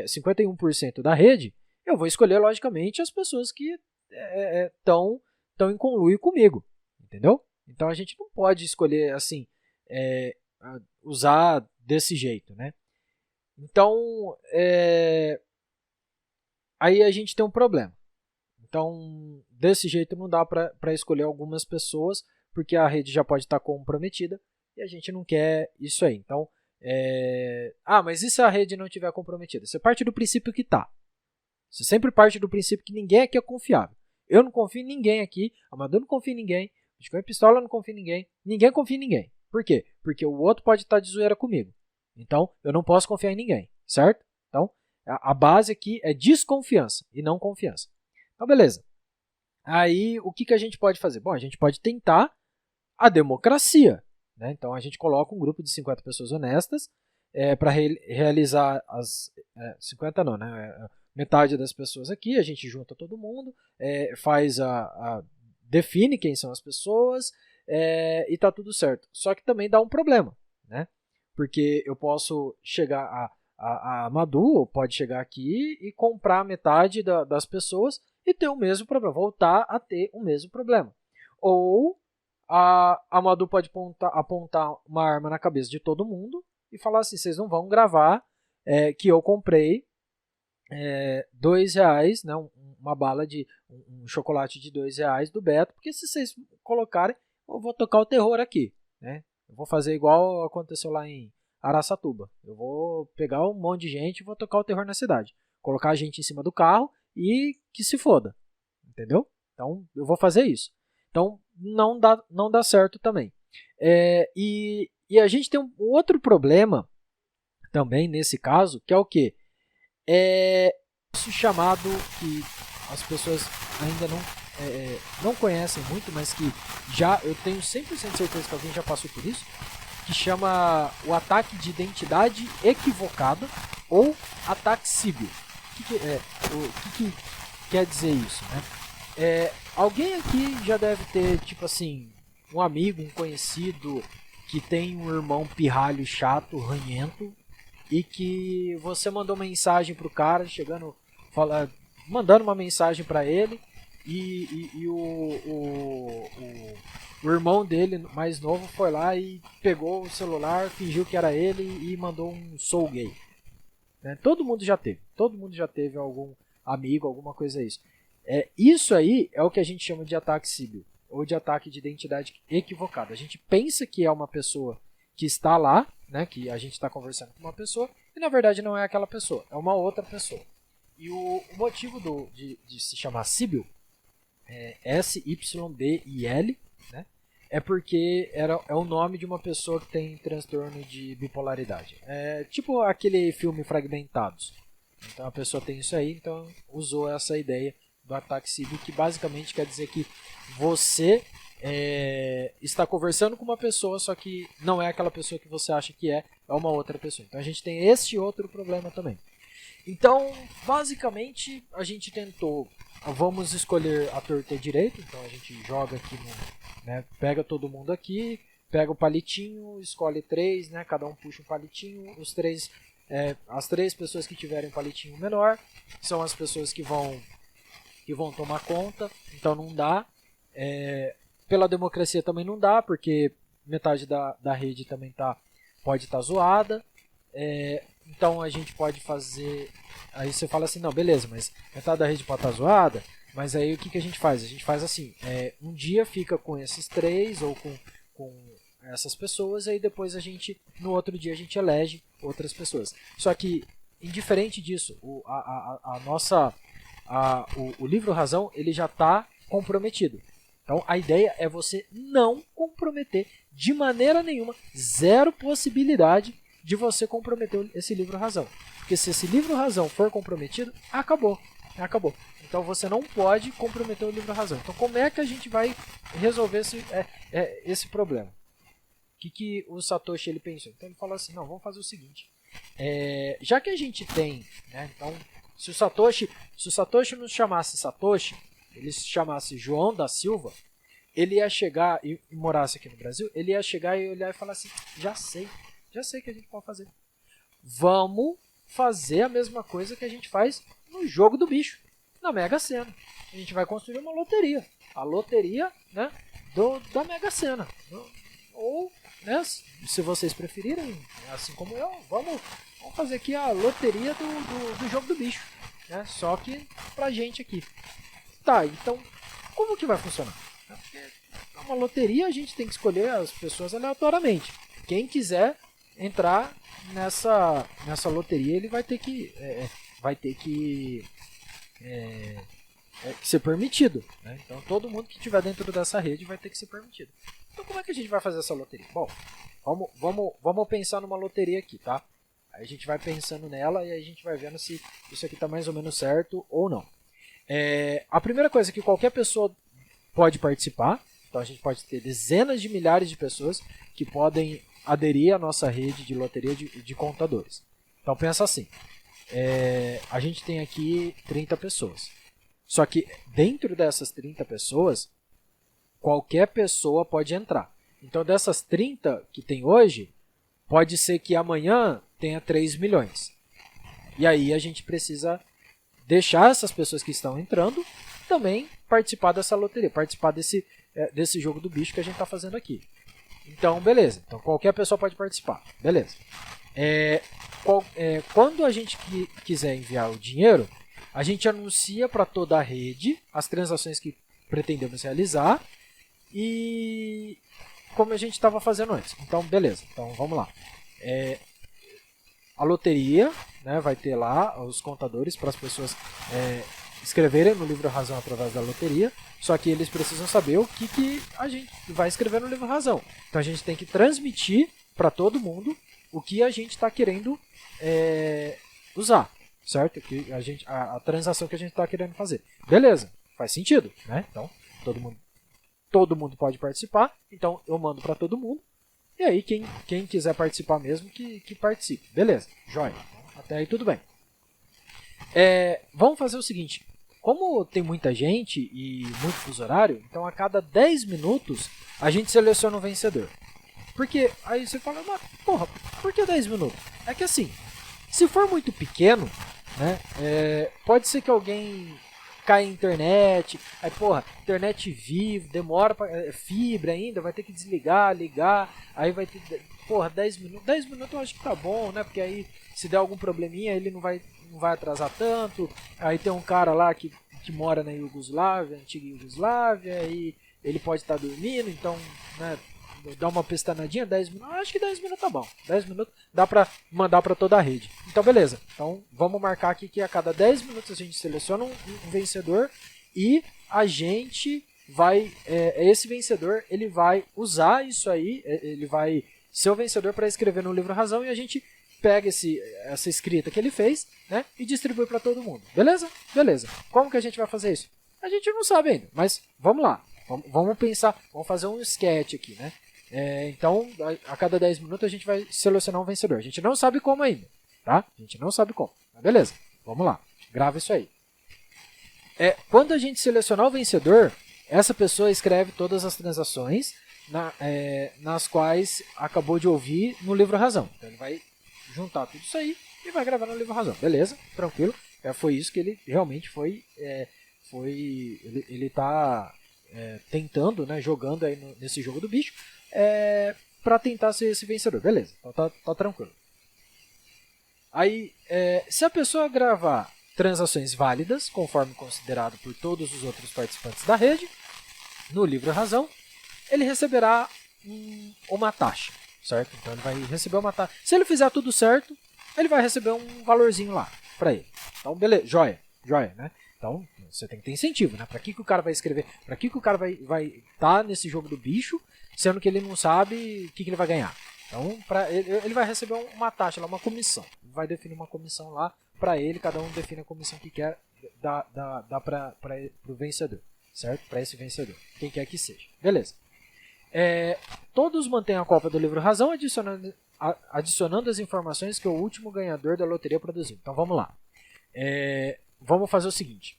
51% da rede, eu vou escolher logicamente as pessoas que estão em conluio comigo, entendeu? Então a gente não pode escolher assim, usar desse jeito, né? Então aí a gente tem um problema. Então, desse jeito não dá para escolher algumas pessoas, porque a rede já pode estar comprometida e a gente não quer isso aí. Então, mas e se a rede não estiver comprometida? Você parte do princípio que está. Você sempre parte do princípio que ninguém aqui é confiável. Eu não confio em ninguém aqui, Amador não confia em ninguém, Bitcoin Pistola não confia em ninguém confia em ninguém. Por quê? Porque o outro pode estar de zoeira comigo. Então, eu não posso confiar em ninguém, certo? Então, a base aqui é desconfiança e não confiança. Então, beleza. Aí, o que a gente pode fazer? Bom, a gente pode tentar a democracia. Né? Então, a gente coloca um grupo de 50 pessoas honestas para realizar as... 50 não, né? Metade das pessoas aqui, a gente junta todo mundo, faz define quem são as pessoas e tá tudo certo. Só que também dá um problema, né? Porque eu posso chegar a Madu pode chegar aqui e comprar metade das pessoas e ter o mesmo problema, voltar a ter o mesmo problema. Ou a Madu pode apontar uma arma na cabeça de todo mundo e falar assim, vocês não vão gravar que eu comprei R$2, né, uma bala de um chocolate de R$2 do Beto, porque se vocês colocarem, eu vou tocar o terror aqui, né? Eu vou fazer igual aconteceu lá em Araçatuba. Eu vou pegar um monte de gente e vou tocar o terror na cidade. Colocar a gente em cima do carro e que se foda. Entendeu? Então, eu vou fazer isso. Então, não dá certo também. E a gente tem um outro problema também nesse caso, que é o quê? Isso chamado que as pessoas ainda não conhecem muito, mas que já eu tenho 100% de certeza que alguém já passou por isso, que chama o ataque de identidade equivocada ou ataque Sybil. O que quer dizer isso, né? Alguém aqui já deve ter, tipo assim, um amigo, um conhecido que tem um irmão pirralho chato, ranhento, e que você mandou mensagem pro cara, mandando uma mensagem para ele, e o irmão dele mais novo foi lá e pegou o celular, fingiu que era ele e mandou um sou gay. Né? Todo mundo já teve algum amigo, alguma coisa isso. Isso aí é o que a gente chama de ataque Sybil, ou de ataque de identidade equivocada. A gente pensa que é uma pessoa que está lá, né, que a gente está conversando com uma pessoa, e na verdade não é aquela pessoa, é uma outra pessoa. E o motivo de se chamar Sybil, S-Y-B-I-L, né, é porque é o nome de uma pessoa que tem transtorno de bipolaridade. É tipo aquele filme Fragmentados. Então a pessoa tem isso aí, então usou essa ideia do ataque Sybil, que basicamente quer dizer que você está conversando com uma pessoa, só que não é aquela pessoa que você acha que é uma outra pessoa. Então a gente tem este outro problema também. Então, basicamente, a gente tentou, vamos escolher a torta e direito, então a gente joga aqui, né, pega todo mundo aqui, pega o palitinho, escolhe 3, né, cada um puxa um palitinho, as 3 pessoas que tiverem um palitinho menor são as pessoas que vão tomar conta, então não dá. Pela democracia também não dá, porque metade da rede também pode estar zoada. Então a gente pode fazer... Aí você fala assim, não, beleza, mas metade da rede pode estar zoada, mas aí o que a gente faz? A gente faz assim, um dia fica com esses 3 ou com essas pessoas, aí depois no outro dia a gente elege outras pessoas. Só que, indiferente disso, o livro Razão ele já está comprometido. Então a ideia é você não comprometer de maneira nenhuma, zero possibilidade de você comprometer esse livro Razão. Porque se esse livro Razão for comprometido, acabou. Então você não pode comprometer o livro Razão. Então como é que a gente vai resolver esse problema? O que o Satoshi ele pensou? Então ele falou assim, não, vamos fazer o seguinte. Já que a gente tem, né, então se o Satoshi não chamasse Satoshi, ele se chamasse João da Silva, ele ia chegar e morasse aqui no Brasil, ele ia chegar e olhar e falar assim, já sei que a gente pode fazer. Vamos fazer a mesma coisa que a gente faz no jogo do bicho, na Mega Sena. A gente vai construir uma loteria. A loteria, né, da Mega Sena. Ou, né, se vocês preferirem, assim como eu, vamos fazer aqui a loteria do jogo do bicho. Né, só que pra gente aqui. Tá, então como que vai funcionar? Porque é uma loteria, a gente tem que escolher as pessoas aleatoriamente. Quem quiser entrar nessa loteria, ele vai ter que ser permitido, né? Então todo mundo que estiver dentro dessa rede vai ter que ser permitido. Então como é que a gente vai fazer essa loteria? Bom, vamos pensar numa loteria aqui, tá? Aí a gente vai pensando nela e aí a gente vai vendo se isso aqui está mais ou menos certo ou não. A primeira coisa é que qualquer pessoa pode participar. Então a gente pode ter dezenas de milhares de pessoas que podem aderir à nossa rede de loteria de contadores. Então pensa assim, a gente tem aqui 30 pessoas. Só que dentro dessas 30 pessoas, qualquer pessoa pode entrar. Então dessas 30 que tem hoje, pode ser que amanhã tenha 3 milhões. E aí a gente precisa deixar essas pessoas que estão entrando também participar dessa loteria, participar desse jogo do bicho que a gente está fazendo aqui. Então, beleza. Então, qualquer pessoa pode participar. Beleza. Quando a gente quiser enviar o dinheiro, a gente anuncia para toda a rede as transações que pretendemos realizar e como a gente estava fazendo antes. Então, beleza. Então, vamos lá. A loteria, né, vai ter lá os contadores para as pessoas escreverem no livro razão através da loteria, só que eles precisam saber o que a gente vai escrever no livro razão. Então a gente tem que transmitir para todo mundo o que a gente está querendo usar, certo? A transação que a gente está querendo fazer. Beleza, faz sentido, né? Então todo mundo pode participar, então eu mando para todo mundo, e aí quem quiser participar mesmo, que participe. Beleza, joia. Até aí tudo bem. Vamos fazer o seguinte, como tem muita gente e muito fuso horário, então a cada 10 minutos a gente seleciona um vencedor. Porque aí você fala, mas porra, por que 10 minutos? É que assim, se for muito pequeno, né, pode ser que alguém caia em internet, aí porra, internet vivo, demora, fibra ainda, vai ter que desligar, ligar, aí vai ter, porra, 10 minutos eu acho que tá bom, né, porque aí se der algum probleminha ele não vai atrasar tanto. Aí tem um cara lá que mora na Iugoslávia, antiga Iugoslávia, e ele pode estar dormindo, então, né, dá uma pestanadinha, 10 minutos, acho que 10 minutos tá bom, 10 minutos dá pra mandar pra toda a rede. Então beleza, então vamos marcar aqui que a cada 10 minutos a gente seleciona um vencedor e a gente vai, esse vencedor ele vai usar isso aí, ele vai ser o vencedor para escrever no livro razão e a gente pega essa escrita que ele fez, né, e distribui para todo mundo. Beleza? Beleza. Como que a gente vai fazer isso? A gente não sabe ainda, mas vamos lá. Vamos pensar, vamos fazer um sketch aqui, né? Então, a cada 10 minutos a gente vai selecionar um vencedor. A gente não sabe como ainda, tá? A gente não sabe como. Mas beleza, vamos lá. Grava isso aí. Quando a gente selecionar o vencedor, essa pessoa escreve todas as transações nas quais acabou de ouvir no livro razão. Então, ele vai juntar tudo isso aí e vai gravar no livro razão. Beleza, tranquilo. Foi isso que ele realmente foi. Ele está tentando, né, jogando aí nesse jogo do bicho para tentar ser esse vencedor. Beleza, então tá tranquilo. Aí, se a pessoa gravar transações válidas, conforme considerado por todos os outros participantes da rede, no livro razão, ele receberá uma taxa. Certo? Então ele vai receber uma taxa. Se ele fizer tudo certo, ele vai receber um valorzinho lá para ele. Então, beleza, joia, né? Então, você tem que ter incentivo, né? Para que o cara vai escrever? Para que o cara vai estar nesse jogo do bicho, sendo que ele não sabe o que ele vai ganhar? Então, ele vai receber uma taxa lá, uma comissão. Vai definir uma comissão lá para ele, cada um define a comissão que quer dar para o vencedor, certo? Para esse vencedor, quem quer que seja. Beleza. Todos mantêm a cópia do livro razão, adicionando as informações que o último ganhador da loteria produziu. Então vamos lá. Vamos fazer o seguinte.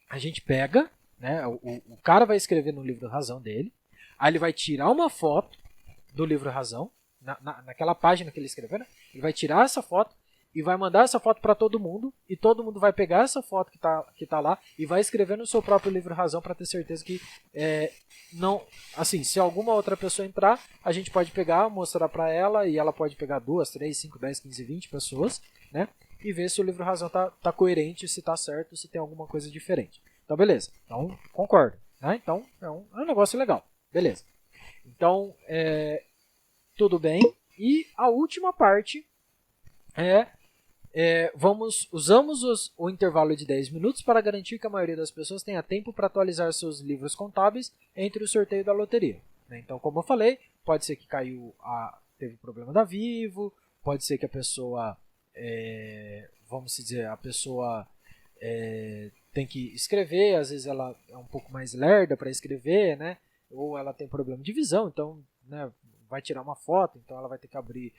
A gente pega, né, o cara vai escrever no livro razão dele, aí ele vai tirar uma foto do livro razão, naquela página que ele escreveu, né? Ele vai tirar essa foto e vai mandar essa foto para todo mundo, e todo mundo vai pegar essa foto que tá lá e vai escrever no seu próprio livro razão para ter certeza que não, assim, se alguma outra pessoa entrar, a gente pode pegar, mostrar para ela, e ela pode pegar 2, 3, 5, 10, 15, 20 pessoas, né? E ver se o livro razão tá coerente, se tá certo, se tem alguma coisa diferente. Então, beleza. Então, concordo. Né? Então, é um negócio legal. Beleza. Então, tudo bem. E a última parte usamos o intervalo de 10 minutos para garantir que a maioria das pessoas tenha tempo para atualizar seus livros contábeis entre o sorteio da loteria. Né? Então, como eu falei, pode ser que teve problema da Vivo, pode ser que a pessoa, tem que escrever, às vezes ela é um pouco mais lerda para escrever, né? Ou ela tem problema de visão, então, né, vai tirar uma foto, então ela vai ter que abrir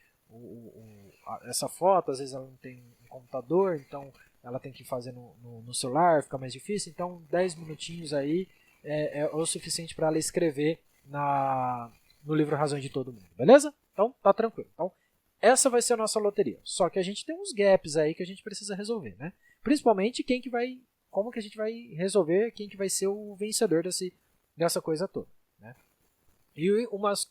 essa foto, às vezes ela não tem um computador, então ela tem que fazer no celular, fica mais difícil, então 10 minutinhos aí é o suficiente para ela escrever no livro Razão de Todo Mundo, beleza? Então tá tranquilo. Então essa vai ser a nossa loteria, só que a gente tem uns gaps aí que a gente precisa resolver, né? Principalmente como que a gente vai resolver quem que vai ser o vencedor dessa coisa toda, né? E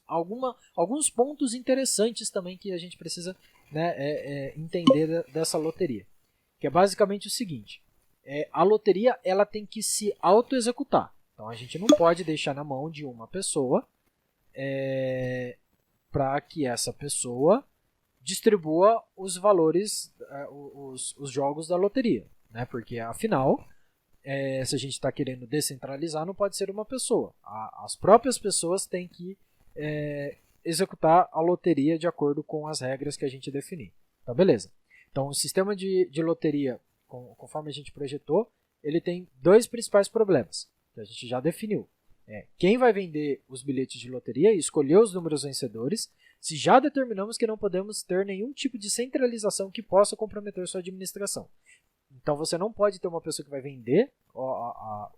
alguns pontos interessantes também que a gente precisa, né, entender dessa loteria. Que é basicamente o seguinte. A loteria ela tem que se auto-executar. Então a gente não pode deixar na mão de uma pessoa para que essa pessoa distribua os valores, os jogos da loteria. Né? Porque afinal, se a gente está querendo descentralizar, não pode ser uma pessoa. As próprias pessoas têm que executar a loteria de acordo com as regras que a gente definir. Então, beleza. Então, o sistema de loteria, conforme a gente projetou, ele tem dois principais problemas, que a gente já definiu. Quem vai vender os bilhetes de loteria e escolher os números vencedores, se já determinamos que não podemos ter nenhum tipo de centralização que possa comprometer sua administração. Então você não pode ter uma pessoa que vai vender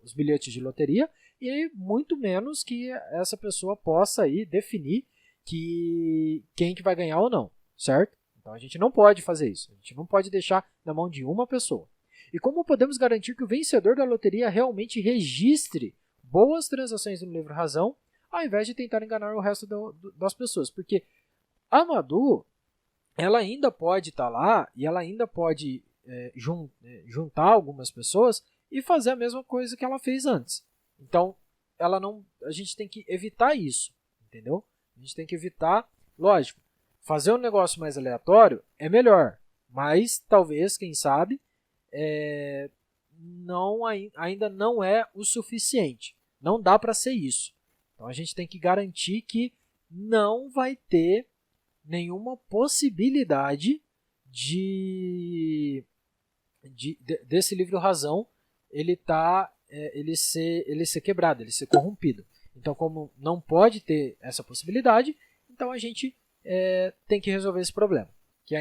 os bilhetes de loteria e muito menos que essa pessoa possa aí definir quem que vai ganhar ou não, certo? Então a gente não pode fazer isso, a gente não pode deixar na mão de uma pessoa. E como podemos garantir que o vencedor da loteria realmente registre boas transações no livro Razão, ao invés de tentar enganar o resto das pessoas? Porque a Madu, ela ainda pode estar lá e ela ainda pode juntar algumas pessoas e fazer a mesma coisa que ela fez antes. Então, a gente tem que evitar isso, entendeu? A gente tem que evitar, lógico, fazer um negócio mais aleatório é melhor, mas talvez, quem sabe, ainda não é o suficiente. Não dá para ser isso. Então, a gente tem que garantir que não vai ter nenhuma possibilidade desse livro Razão ele ser quebrado, ele ser corrompido. Então, como não pode ter essa possibilidade, então a gente tem que resolver esse problema, que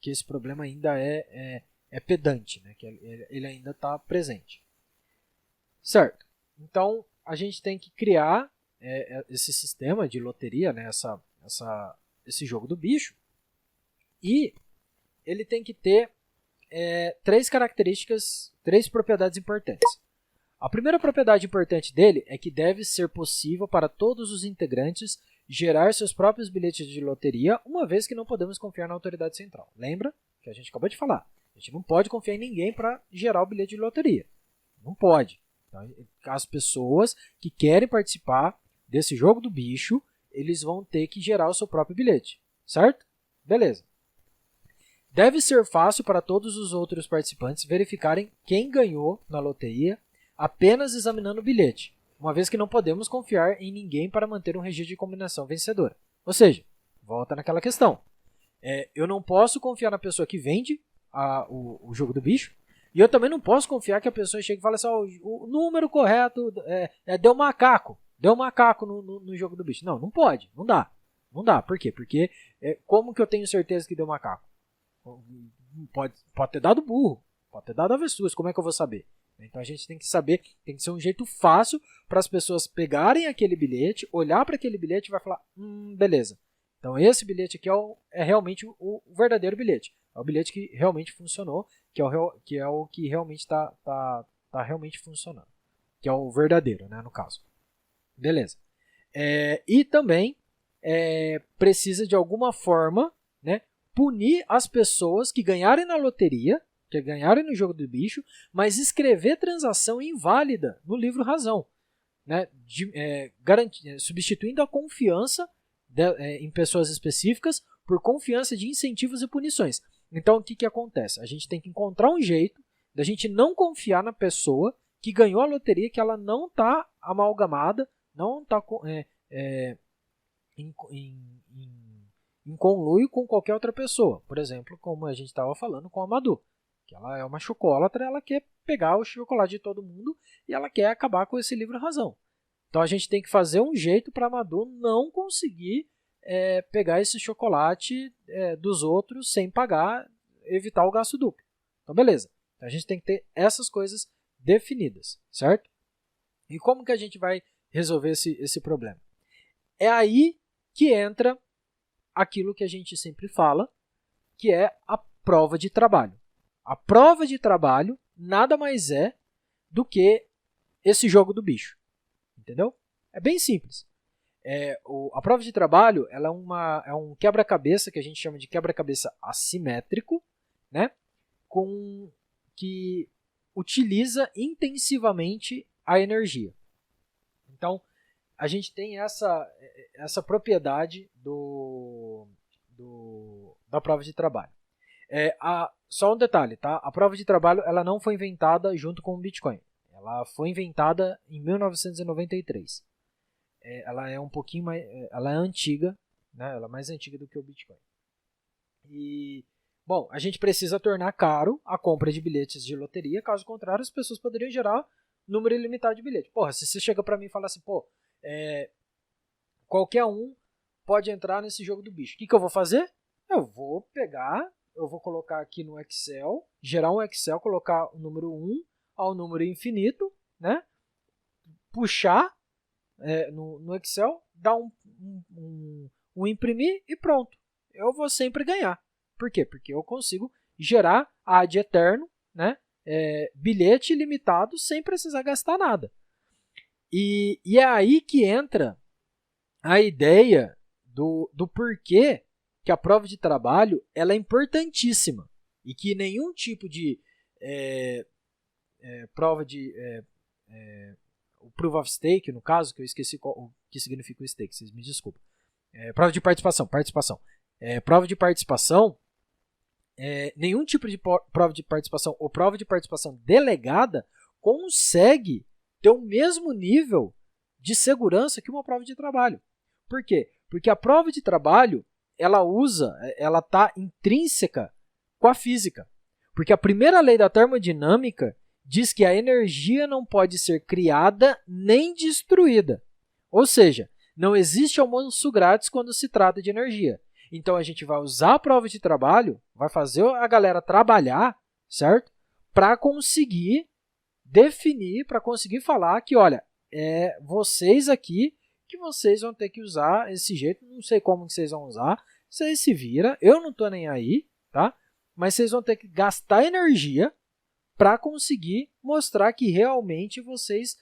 esse problema ainda é pedante, né? Que ele ainda está presente, certo? Então a gente tem que criar esse sistema de loteria, né? Esse jogo do bicho, e ele tem que ter três características, três propriedades importantes. A primeira propriedade importante dele é que deve ser possível para todos os integrantes gerar seus próprios bilhetes de loteria, uma vez que não podemos confiar na autoridade central. Lembra que a gente acabou de falar? A gente não pode confiar em ninguém para gerar o bilhete de loteria. Não pode. Então, as pessoas que querem participar desse jogo do bicho, eles vão ter que gerar o seu próprio bilhete. Certo? Beleza. Deve ser fácil para todos os outros participantes verificarem quem ganhou na loteria apenas examinando o bilhete, uma vez que não podemos confiar em ninguém para manter um registro de combinação vencedora. Ou seja, volta naquela questão. Eu não posso confiar na pessoa que vende o jogo do bicho, e eu também não posso confiar que a pessoa chegue e fale assim, o número correto deu macaco no jogo do bicho. Não pode, não dá. Não dá, por quê? Porque como que eu tenho certeza que deu macaco? Pode ter dado burro, pode ter dado avestruz, como é que eu vou saber? Então a gente tem que saber, tem que ser um jeito fácil para as pessoas pegarem aquele bilhete, olhar para aquele bilhete e vai falar, beleza. Então esse bilhete aqui é realmente o verdadeiro bilhete. É o bilhete que realmente funcionou, que é o que realmente está realmente funcionando. Que é o verdadeiro, né, no caso. Beleza. E também precisa de alguma forma, né, punir as pessoas que ganharem na loteria que ganharam no jogo do bicho, mas escrever transação inválida no livro razão, né? Substituindo a confiança em pessoas específicas por confiança de incentivos e punições. Então, o que acontece? A gente tem que encontrar um jeito da gente não confiar na pessoa que ganhou a loteria, que ela não está amalgamada, não está em conluio com qualquer outra pessoa. Por exemplo, como a gente estava falando com a Madu, que ela é uma chocolatra, ela quer pegar o chocolate de todo mundo e ela quer acabar com esse livro razão. Então a gente tem que fazer um jeito para a Madu não conseguir pegar esse chocolate dos outros sem pagar, evitar o gasto duplo. Então beleza, então, a gente tem que ter essas coisas definidas, certo? E como que a gente vai resolver esse problema? É aí que entra aquilo que a gente sempre fala, que é a prova de trabalho. A prova de trabalho nada mais é do que esse jogo do bicho. Entendeu? É bem simples. A prova de trabalho ela é um quebra-cabeça que a gente chama de quebra-cabeça assimétrico, né? Que utiliza intensivamente a energia. Então, a gente tem essa propriedade da prova de trabalho. Só um detalhe, tá? A prova de trabalho ela não foi inventada junto com o Bitcoin. Ela foi inventada em 1993. Ela é um pouquinho mais, ela é antiga, né? Ela é mais antiga do que o Bitcoin. E bom, a gente precisa tornar caro a compra de bilhetes de loteria, caso contrário, as pessoas poderiam gerar número ilimitado de bilhetes. Porra, se você chega para mim e fala assim, qualquer um pode entrar nesse jogo do bicho. O que eu vou fazer? Eu vou colocar aqui no Excel, gerar um Excel, colocar o número 1 ao número infinito, né? Puxar no Excel, dar um imprimir e pronto. Eu vou sempre ganhar. Por quê? Porque eu consigo gerar ad eterno, né? Bilhete ilimitado sem precisar gastar nada. E é aí que entra a ideia do porquê que a prova de trabalho ela é importantíssima e que nenhum tipo de prova de o proof of stake, no caso, que eu esqueci o que significa o stake, vocês me desculpem. Prova de participação. Prova de participação, nenhum tipo de prova de participação ou prova de participação delegada consegue ter o mesmo nível de segurança que uma prova de trabalho. Por quê? Porque a prova de trabalho, ela está intrínseca com a física. Porque a primeira lei da termodinâmica diz que a energia não pode ser criada nem destruída. Ou seja, não existe almoço grátis quando se trata de energia. Então a gente vai usar a prova de trabalho, vai fazer a galera trabalhar, certo? Para conseguir definir, para conseguir falar que, olha, vocês aqui que vocês vão ter que usar esse jeito, não sei como que vocês vão usar, vocês se viram, eu não estou nem aí, tá? Mas vocês vão ter que gastar energia para conseguir mostrar que realmente vocês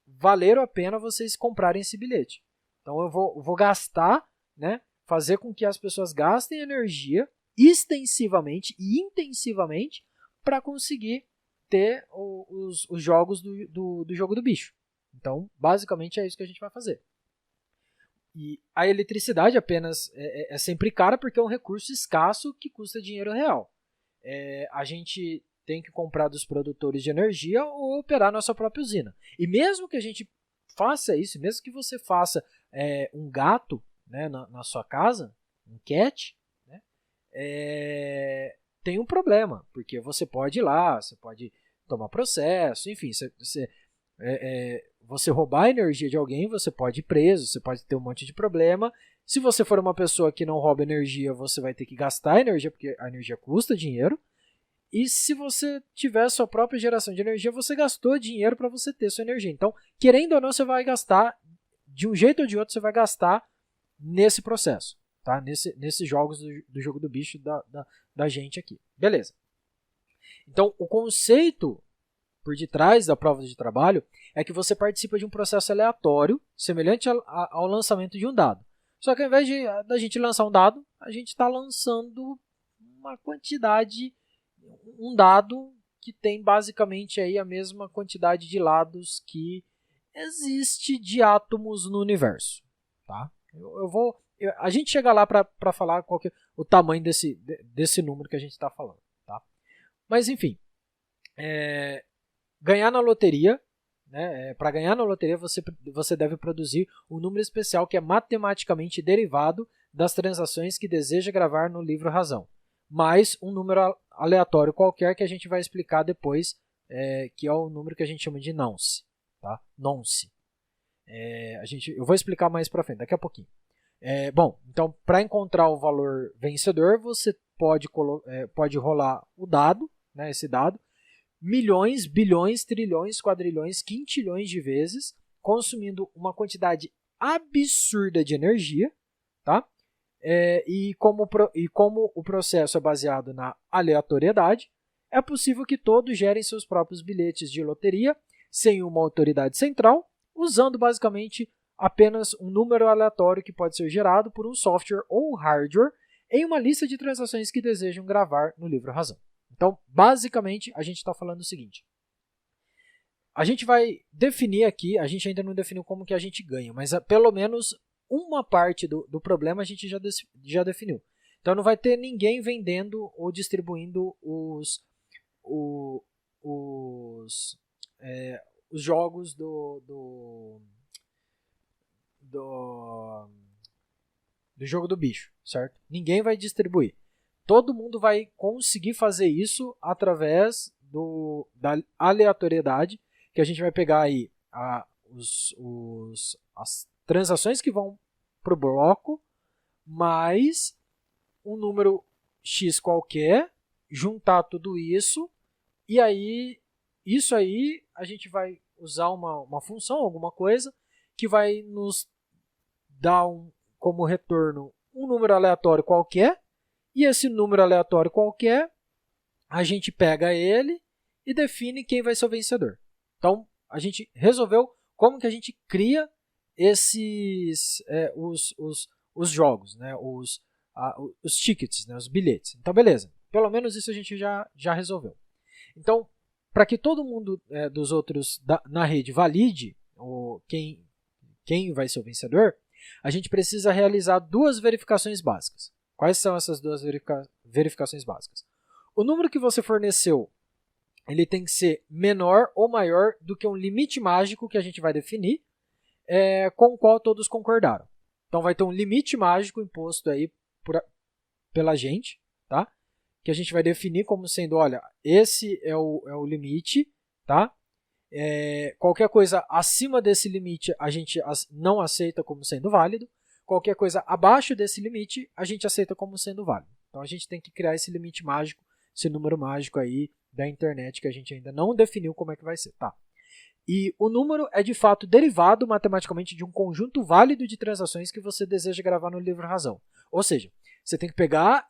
valeram a pena vocês comprarem esse bilhete. Então eu vou gastar, né, fazer com que as pessoas gastem energia extensivamente e intensivamente para conseguir ter os jogos do jogo do bicho. Então, basicamente é isso que a gente vai fazer. E a eletricidade apenas é sempre cara porque é um recurso escasso que custa dinheiro real. A gente tem que comprar dos produtores de energia ou operar nossa própria usina. E mesmo que a gente faça isso, mesmo que você faça um gato, né, na sua casa, um cat, né, tem um problema, porque você pode ir lá, você pode tomar processo, enfim, você roubar a energia de alguém, você pode ir preso, você pode ter um monte de problema. Se você for uma pessoa que não rouba energia, você vai ter que gastar energia, porque a energia custa dinheiro. E se você tiver sua própria geração de energia, você gastou dinheiro para você ter sua energia. Então, querendo ou não, você vai gastar, de um jeito ou de outro, você vai gastar nesse processo, tá? Nesses jogos do jogo do bicho da gente aqui. Beleza. Então, o conceito por detrás da prova de trabalho é que você participa de um processo aleatório, semelhante ao lançamento de um dado. Só que ao invés da gente lançar um dado, a gente está lançando uma quantidade um dado que tem basicamente aí a mesma quantidade de lados que existe de átomos no universo. Tá? A gente chega lá para falar qual que é o tamanho desse número que a gente está falando. Tá? Mas, enfim, ganhar na loteria, né, para ganhar na loteria você deve produzir um número especial que é matematicamente derivado das transações que deseja gravar no livro razão, mais um número aleatório qualquer que a gente vai explicar depois, que é o número que a gente chama de nonce. Tá? Nonce. Eu vou explicar mais para frente, daqui a pouquinho. Bom, então para encontrar o valor vencedor, você pode rolar o dado, né, esse dado, milhões, bilhões, trilhões, quadrilhões, quintilhões de vezes, consumindo uma quantidade absurda de energia, tá? E como o processo é baseado na aleatoriedade, é possível que todos gerem seus próprios bilhetes de loteria sem uma autoridade central, usando basicamente apenas um número aleatório que pode ser gerado por um software ou hardware em uma lista de transações que desejam gravar no livro razão. Então, basicamente, a gente está falando o seguinte. A gente vai definir aqui, a gente ainda não definiu como que a gente ganha, mas pelo menos uma parte do problema a gente já definiu. Então, não vai ter ninguém vendendo ou distribuindo os jogos do jogo do bicho, certo? Ninguém vai distribuir. Todo mundo vai conseguir fazer isso através da aleatoriedade, que a gente vai pegar aí as transações que vão para o bloco, mais um número X qualquer, juntar tudo isso, e aí, isso aí a gente vai usar uma função, alguma coisa, que vai nos dar como retorno um número aleatório qualquer, e esse número aleatório qualquer, a gente pega ele e define quem vai ser o vencedor. Então, a gente resolveu como que a gente cria os jogos, né? os tickets, né? Os bilhetes. Então, beleza. Pelo menos isso a gente já resolveu. Então, para que todo mundo dos outros na rede valide quem vai ser o vencedor, a gente precisa realizar duas verificações básicas. Quais são essas duas verificações básicas? O número que você forneceu, ele tem que ser menor ou maior do que um limite mágico que a gente vai definir, com o qual todos concordaram. Então vai ter um limite mágico imposto aí pela gente, tá? Que a gente vai definir como sendo, olha, esse é o limite, tá? Qualquer coisa acima desse limite a gente não aceita como sendo válido. Qualquer coisa abaixo desse limite, a gente aceita como sendo válido. Então, a gente tem que criar esse limite mágico, esse número mágico aí da internet que a gente ainda não definiu como é que vai ser. Tá? E o número é, de fato, derivado matematicamente de um conjunto válido de transações que você deseja gravar no livro razão. Ou seja, você tem que pegar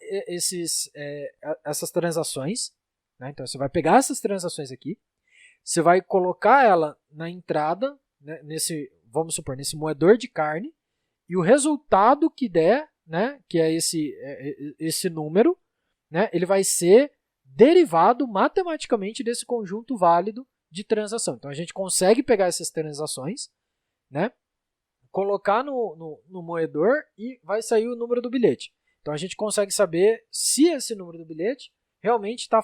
essas transações, né? Então, você vai pegar essas transações aqui, você vai colocar ela na entrada, né, vamos supor, nesse moedor de carne, e o resultado que der, né, que é esse número, né, ele vai ser derivado matematicamente desse conjunto válido de transação. Então, a gente consegue pegar essas transações, né, colocar no moedor e vai sair o número do bilhete. Então, a gente consegue saber se esse número do bilhete realmente está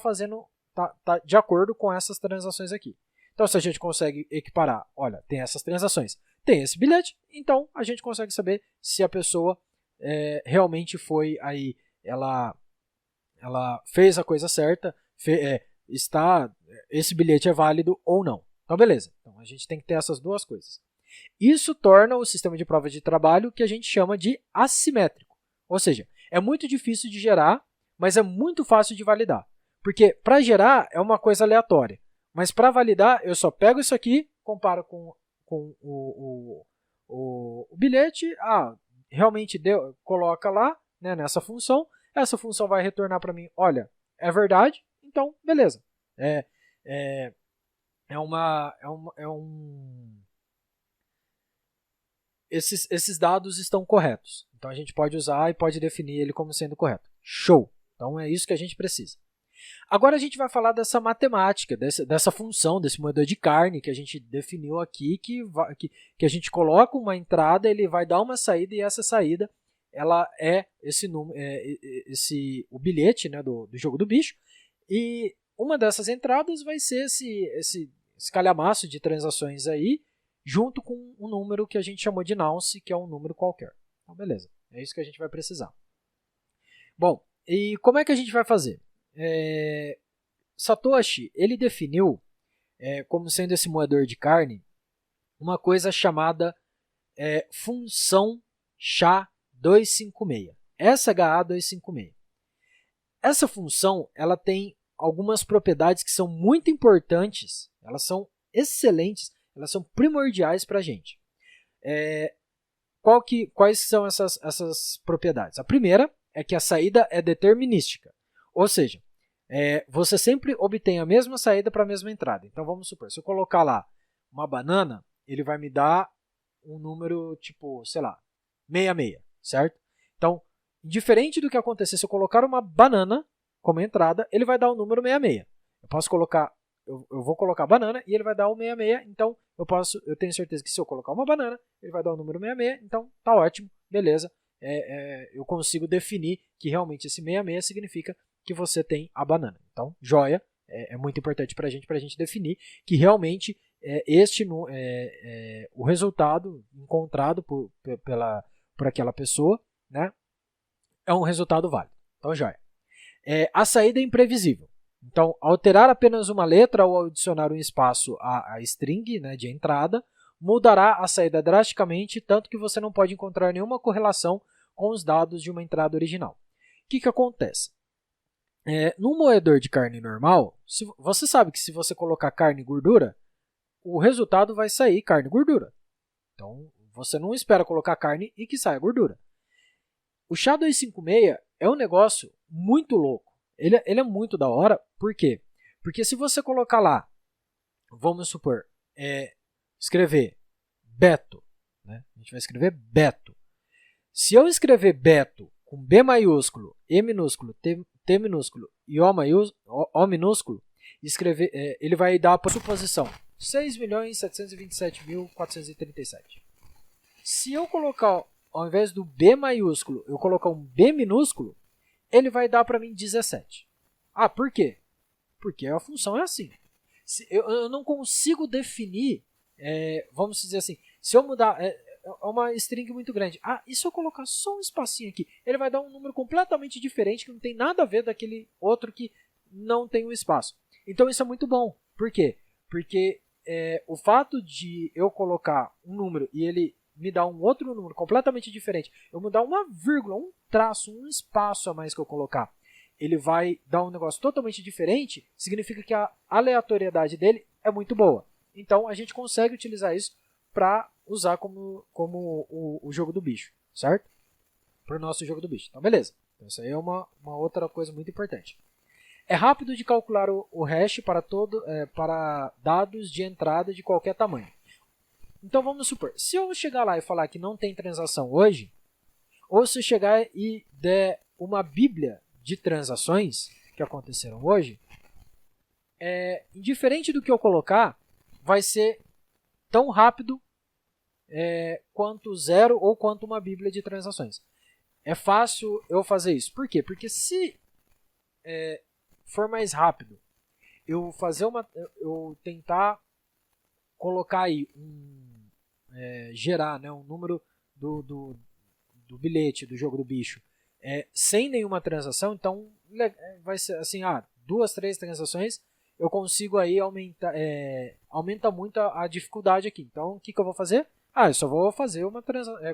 tá de acordo com essas transações aqui. Então, se a gente consegue equiparar, olha, tem essas transações, tem esse bilhete, então a gente consegue saber se a pessoa realmente foi aí, ela fez a coisa certa, esse bilhete é válido ou não. Então, beleza. Então, a gente tem que ter essas duas coisas. Isso torna o sistema de prova de trabalho que a gente chama de assimétrico. Ou seja, é muito difícil de gerar, mas é muito fácil de validar. Porque para gerar é uma coisa aleatória. Mas para validar, eu só pego isso aqui, comparo com o bilhete. Realmente deu, coloca lá, né, nessa função. Essa função vai retornar para mim, olha, é verdade, então beleza. Esses dados estão corretos. Então a gente pode usar e pode definir ele como sendo correto. Show! Então é isso que a gente precisa. Agora a gente vai falar dessa matemática, dessa função, desse moedor de carne que a gente definiu aqui, que a gente coloca uma entrada, ele vai dar uma saída e essa saída ela é o bilhete, né, do jogo do bicho, e uma dessas entradas vai ser esse calhamaço de transações aí, junto com um número que a gente chamou de nonce, que é um número qualquer. Então, beleza, é isso que a gente vai precisar. Bom, e como é que a gente vai fazer? Satoshi, ele definiu, como sendo esse moedor de carne, uma coisa chamada função SHA-256. SHA-256. Essa função ela tem algumas propriedades que são muito importantes, elas são excelentes, elas são primordiais para a gente. Quais são essas propriedades? A primeira é que a saída é determinística, ou seja, você sempre obtém a mesma saída para a mesma entrada. Então vamos supor, se eu colocar lá uma banana, ele vai me dar um número tipo, sei lá, 66, certo? Então, indiferente do que acontecer, se eu colocar uma banana como entrada, ele vai dar o número 66. Eu vou colocar banana e ele vai dar o 66, então eu tenho certeza que se eu colocar uma banana, ele vai dar o número 66, então tá ótimo, beleza. Eu consigo definir que realmente esse 66 significa que você tem a banana. Então, joia, é muito importante para a gente definir que realmente o resultado encontrado por aquela pessoa, né, é um resultado válido. Então, joia. A saída é imprevisível. Então, alterar apenas uma letra ou adicionar um espaço à string, né, de entrada, mudará a saída drasticamente, tanto que você não pode encontrar nenhuma correlação com os dados de uma entrada original. O que acontece? Num moedor de carne normal, você sabe que se você colocar carne e gordura, o resultado vai sair carne e gordura. Então, você não espera colocar carne e que saia gordura. O SHA-256 é um negócio muito louco. Ele é muito da hora. Por quê? Porque se você colocar lá, vamos supor, escrever Beto, né? A gente vai escrever Beto. Se eu escrever Beto com B maiúsculo, E minúsculo, T minúsculo e O minúsculo, ele vai dar a suposição 6.727.437. Se eu colocar, ao invés do B maiúsculo, eu colocar um B minúsculo, ele vai dar para mim 17. Por quê? Porque a função é assim. Eu não consigo definir, vamos dizer assim, se eu mudar, é uma string muito grande. E se eu colocar só um espacinho aqui? Ele vai dar um número completamente diferente, que não tem nada a ver daquele outro que não tem o espaço. Então isso é muito bom. Por quê? Porque o fato de eu colocar um número e ele me dar um outro número completamente diferente, eu mudar uma vírgula, um traço, um espaço a mais que eu colocar, ele vai dar um negócio totalmente diferente, significa que a aleatoriedade dele é muito boa. Então a gente consegue utilizar isso para usar como o jogo do bicho, certo? Para o nosso jogo do bicho. Então beleza. Então, isso aí é uma outra coisa muito importante. É rápido de calcular o hash para dados de entrada de qualquer tamanho. Então vamos supor, se eu chegar lá e falar que não tem transação hoje, ou se eu chegar e der uma bíblia de transações que aconteceram hoje, indiferente do que eu colocar, vai ser tão rápido quanto zero ou quanto uma bíblia de transações. É fácil eu fazer isso. Por quê? Porque se for mais rápido, eu tentar colocar aí gerar, né, um número do bilhete, do jogo do bicho, sem nenhuma transação, então vai ser assim, 2, 3 transações, eu consigo aí aumenta muito a dificuldade aqui. Então, o que eu vou fazer? Eu só vou fazer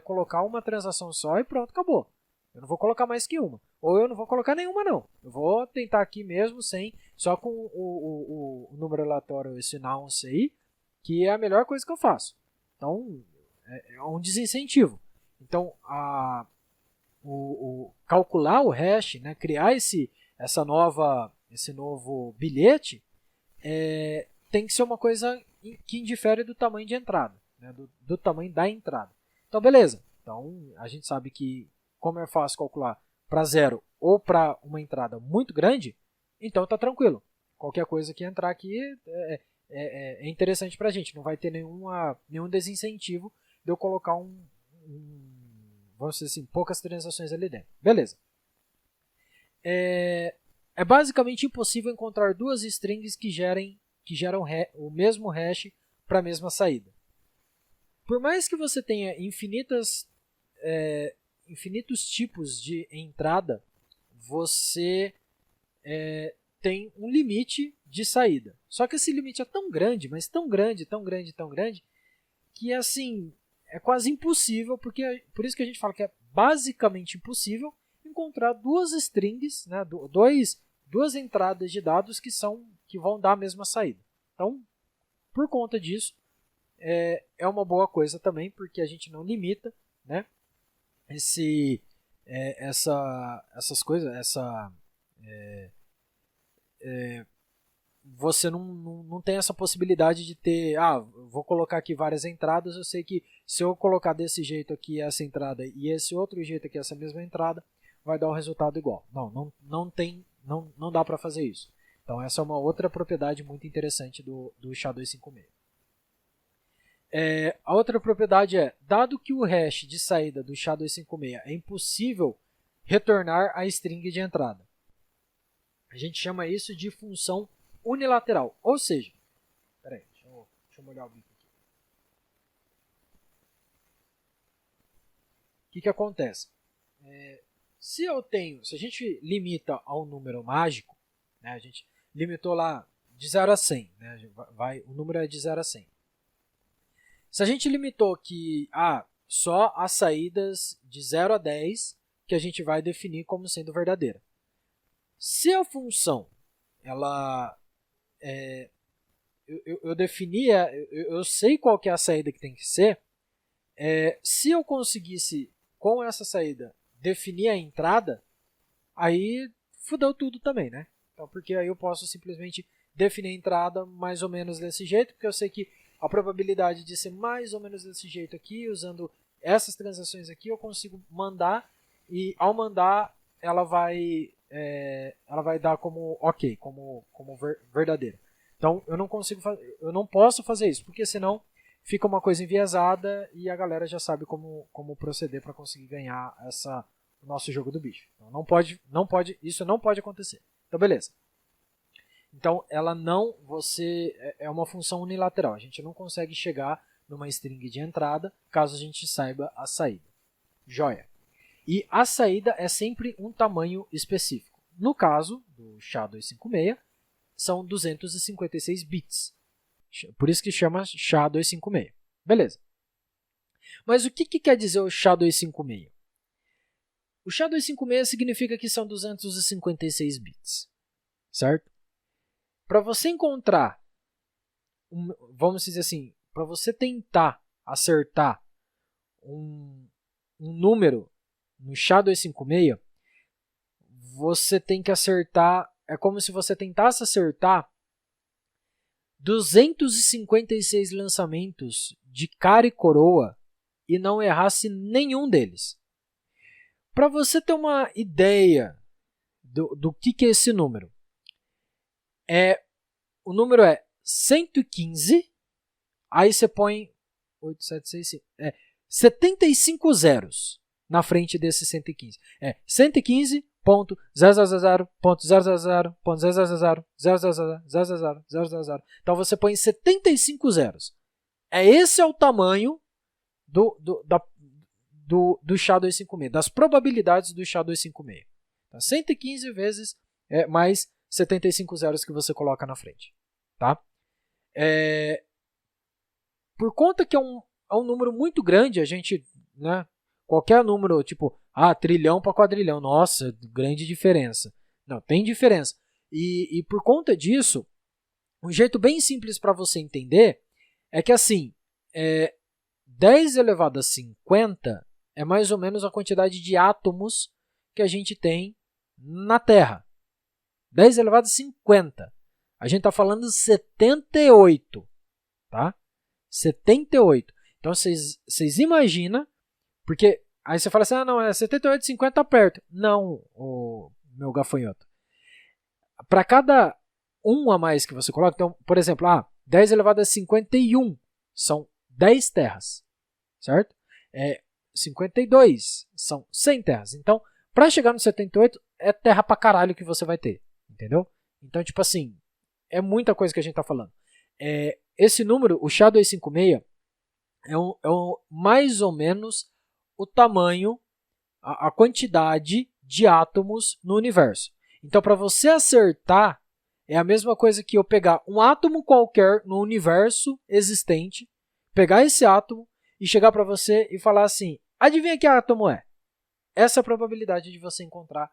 colocar uma transação só e pronto, acabou. Eu não vou colocar mais que uma. Ou eu não vou colocar nenhuma, não. Eu vou tentar aqui mesmo, só com o número aleatório, esse nonce aí, que é a melhor coisa que eu faço. Então, é um desincentivo. Então, calcular o hash, né, criar esse novo bilhete, tem que ser uma coisa que indifere do tamanho de entrada, né, do tamanho da entrada. Então, beleza. Então, a gente sabe que, como é fácil calcular para zero ou para uma entrada muito grande, então tá tranquilo. Qualquer coisa que entrar aqui é interessante para a gente. Não vai ter nenhum desincentivo de eu colocar vamos dizer assim, poucas transações ali dentro. Beleza. É basicamente impossível encontrar duas strings que geram o mesmo hash para a mesma saída. Por mais que você tenha infinitos tipos de entrada, você tem um limite de saída. Só que esse limite é tão grande, mas tão grande, que assim, é quase impossível, por isso que a gente fala que é basicamente impossível encontrar duas strings, né, duas entradas de dados que vão dar a mesma saída. Então, por conta disso, é uma boa coisa também, porque a gente não limita, né, essas coisas, você não tem essa possibilidade de ter, vou colocar aqui várias entradas, eu sei que se eu colocar desse jeito aqui essa entrada e esse outro jeito aqui essa mesma entrada, vai dar um resultado igual. Não dá para fazer isso. Então essa é uma outra propriedade muito interessante do SHA-256. A outra propriedade dado que o hash de saída do SHA-256 é impossível retornar a string de entrada, a gente chama isso de função unilateral. Ou seja, peraí, deixa eu molhar o bico aqui. O que acontece? Se a gente limita ao número mágico, né, a gente limitou lá de 0 a 100, né, o número é de 0 a 100. Se a gente limitou que só as saídas de 0 a 10 que a gente vai definir como sendo verdadeira. Se a função, eu definia, eu sei qual que é a saída que tem que ser, se eu conseguisse, com essa saída, definir a entrada, aí fudeu tudo também, né? Então, porque aí eu posso simplesmente definir a entrada mais ou menos desse jeito, porque eu sei que a probabilidade de ser mais ou menos desse jeito aqui, usando essas transações aqui, eu consigo mandar, e ao mandar, ela vai dar como ok, como verdadeira. Então, eu não posso fazer isso, porque senão fica uma coisa enviesada e a galera já sabe como proceder para conseguir ganhar o nosso jogo do bicho. Então, isso não pode acontecer. Então, beleza. Então, é uma função unilateral. A gente não consegue chegar numa string de entrada caso a gente saiba a saída. Joia. E a saída é sempre um tamanho específico. No caso do SHA-256, são 256 bits. Por isso que chama SHA-256. Beleza. Mas o que quer dizer o SHA-256? O SHA-256 significa que são 256 bits. Certo? Para você encontrar, vamos dizer assim, para você tentar acertar um número no SHA-256, você tem que acertar, é como se você tentasse acertar 256 lançamentos de cara e coroa e não errasse nenhum deles. Para você ter uma ideia do que é esse número, o número é 115, aí você põe 75 zeros na frente desse 115. 115.000.000.000.000. Então você põe 75 zeros. Esse é o tamanho do SHA-256, das probabilidades do SHA-256. Então, 115 vezes mais 75 zeros que você coloca na frente. Tá? Por conta que é um número muito grande, a gente, né, qualquer número, tipo, trilhão para quadrilhão, nossa, grande diferença. Não, tem diferença. E por conta disso, um jeito bem simples para você entender é que, assim, 10 elevado a 50 é mais ou menos a quantidade de átomos que a gente tem na Terra. 10 elevado a 50. A gente está falando de 78. Tá? 78. Então, vocês imaginam, porque aí você fala assim, não, 78, 50 tá perto. Não, meu gafanhoto. para cada 1 a mais que você coloca, então, por exemplo, 10 elevado a 51 são 10 terras, certo? 52 são 100 terras. Então, para chegar no 78, é terra pra caralho que você vai ter, entendeu? Então, tipo assim, é muita coisa que a gente tá falando. Esse número, o SHA-256, mais ou menos o tamanho, a quantidade de átomos no universo. Então, para você acertar, é a mesma coisa que eu pegar um átomo qualquer no universo existente, pegar esse átomo e chegar para você e falar assim, adivinha que átomo é? Essa é a probabilidade de você encontrar,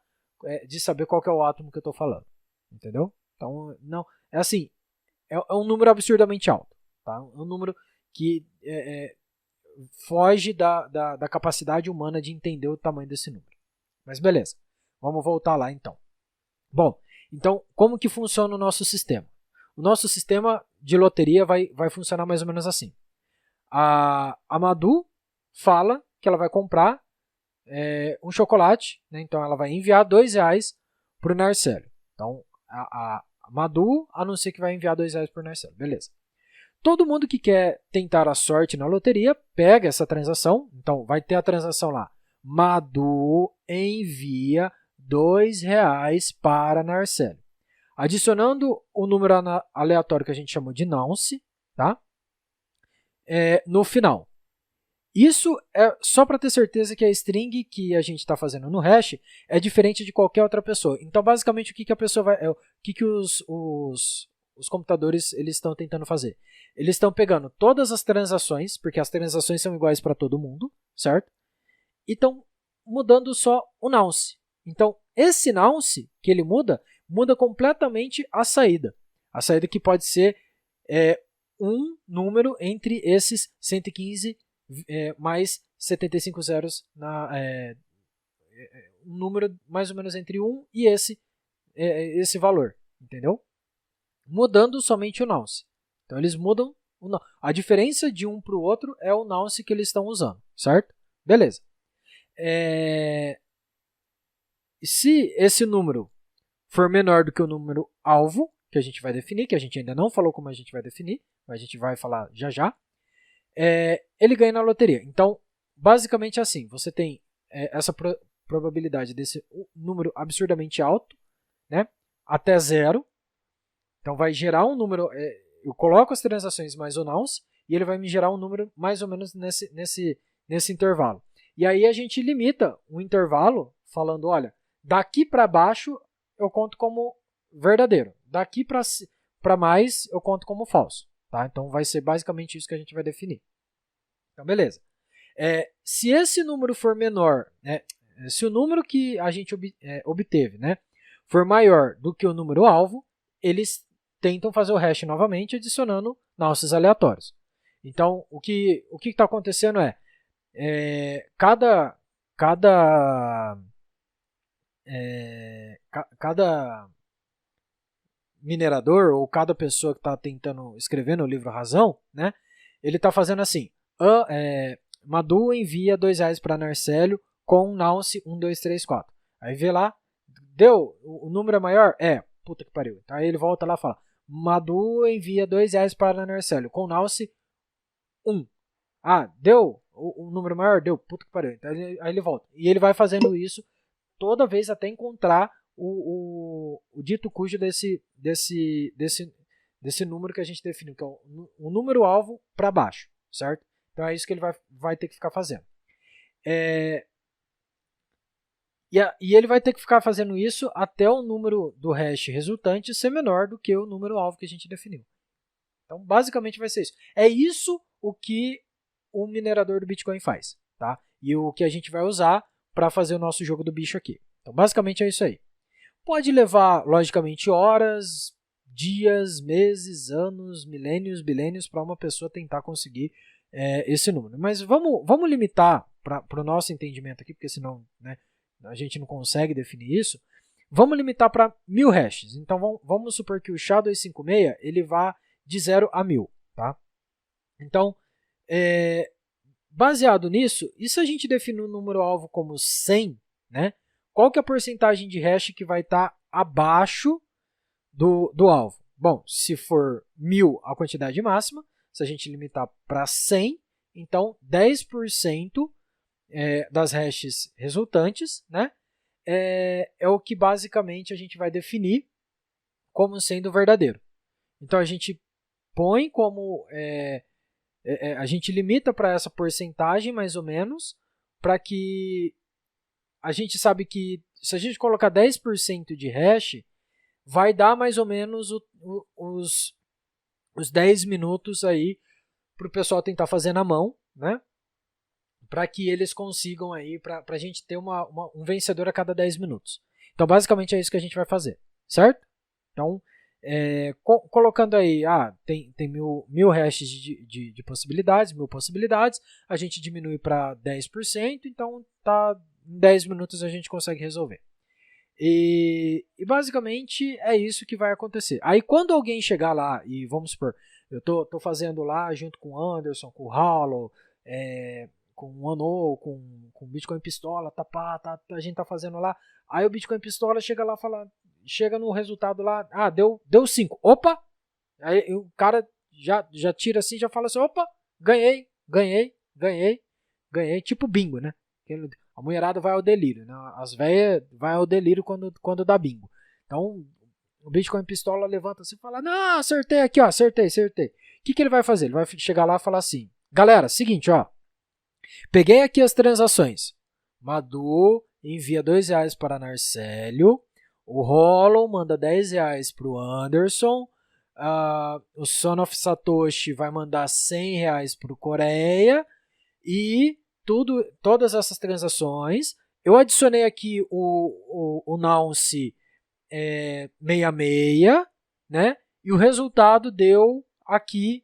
de saber qual que é o átomo que eu estou falando. Entendeu? Então, não, é assim, é um número absurdamente alto. Tá? É um número que foge da capacidade humana de entender o tamanho desse número. Mas beleza, vamos voltar lá então. Bom, então como que funciona o nosso sistema? O nosso sistema de loteria vai funcionar mais ou menos assim. A Madu fala que ela vai comprar um chocolate, né? Então ela vai enviar R$2 para o Narcélio. Então a Madu anuncia que vai enviar R$2 para o Narcélio, beleza. Todo mundo que quer tentar a sorte na loteria pega essa transação, então vai ter a transação lá. Madu envia R$2 para Narcélio. Adicionando o número aleatório que a gente chamou de Nance, tá? No final. Isso é só para ter certeza que a string que a gente está fazendo no hash é diferente de qualquer outra pessoa. Então, basicamente, o que a pessoa vai, o que os computadores eles estão tentando fazer? Eles estão pegando todas as transações, porque as transações são iguais para todo mundo, certo? E estão mudando só o nonce. Então, esse nonce que ele muda completamente a saída. A saída que pode ser um número entre esses 115 mais 75 zeros, um número mais ou menos entre 1 e esse valor, entendeu? Mudando somente o nonce. Então eles mudam a diferença de um para o outro é o nonce que eles estão usando, certo? Beleza. Se esse número for menor do que o número alvo, que a gente vai definir, que a gente ainda não falou como a gente vai definir, mas a gente vai falar já já, ele ganha na loteria. Então, basicamente assim, você tem essa probabilidade desse número absurdamente alto, né, até 0. Então, vai gerar um número, eu coloco as transações mais o nonce, e ele vai me gerar um número mais ou menos nesse intervalo. E aí a gente limita o intervalo falando, olha, daqui para baixo eu conto como verdadeiro, daqui para mais eu conto como falso. Tá? Então, vai ser basicamente isso que a gente vai definir. Então, beleza. Se esse número for menor, se o número que a gente obteve, né, for maior do que o número alvo, eles tentam fazer o hash novamente, adicionando nonces aleatórios. Então, o que está acontecendo cada minerador ou cada pessoa que está tentando escrever no livro Razão, né, ele está fazendo assim, Madu envia R$2 para Narcélio com nonce 1, 2, 3, 4. Aí vê lá, deu, o número é maior? Puta que pariu. Então, aí ele volta lá e fala, Madu envia R$2 para Narcélio com nonce 1. Deu o número maior? Deu, puta que pariu. Então, aí ele volta. E ele vai fazendo isso toda vez até encontrar o dito cujo desse número que a gente definiu, que é o número alvo para baixo, certo? Então é isso que ele vai ter que ficar fazendo. E ele vai ter que ficar fazendo isso até o número do hash resultante ser menor do que o número alvo que a gente definiu. Então, basicamente vai ser isso. É isso o que o minerador do Bitcoin faz, tá? E o que a gente vai usar para fazer o nosso jogo do bicho aqui. Então, basicamente é isso aí. Pode levar, logicamente, horas, dias, meses, anos, milênios, bilênios para uma pessoa tentar conseguir esse número. Mas vamos limitar para o nosso entendimento aqui, porque senão, né, a gente não consegue definir isso. Vamos limitar para 1000 hashes. Então vamos supor que o SHA-256 ele vá de 0 a 1000. Tá? Então, baseado nisso, e se a gente definir o número-alvo como 100, né, qual que é a porcentagem de hash que vai estar abaixo do alvo? Bom, se for 1000 a quantidade máxima, se a gente limitar para 100, então 10% das hashes resultantes, né, é o que basicamente a gente vai definir como sendo verdadeiro. Então a gente põe como a gente limita para essa porcentagem mais ou menos, para que a gente sabe que se a gente colocar 10% de hash, vai dar mais ou menos os 10 minutos aí para o pessoal tentar fazer na mão, né? Para que eles consigam aí, para a gente ter um vencedor a cada 10 minutos. Então, basicamente é isso que a gente vai fazer, certo? Então, colocando aí, tem 1000 hashes de possibilidades, 1000 possibilidades, a gente diminui para 10%, então em 10 minutos a gente consegue resolver. E basicamente é isso que vai acontecer. Aí quando alguém chegar lá, e vamos supor, eu tô fazendo lá junto com o Anderson, com o Hollow, com o Ano, com o Bitcoin Pistola, a gente tá fazendo lá. Aí o Bitcoin Pistola chega lá, chega no resultado lá, deu 5. Opa! Aí o cara já tira assim, já fala assim, opa, ganhei, tipo bingo, né? A mulherada vai ao delírio, né? As velhas vai ao delírio quando dá bingo. Então, o Bitcoin Pistola levanta assim e fala, não, acertei aqui, ó, acertei. O que ele vai fazer? Ele vai chegar lá e falar assim, galera, seguinte, ó, peguei aqui as transações. Madu envia R$2 para Narcélio, o Hollow manda R$10 para o Anderson, o Son of Satoshi vai mandar R$100 para o Coreia e todas essas transações. Eu adicionei aqui o Nonce 66, né? E o resultado deu aqui,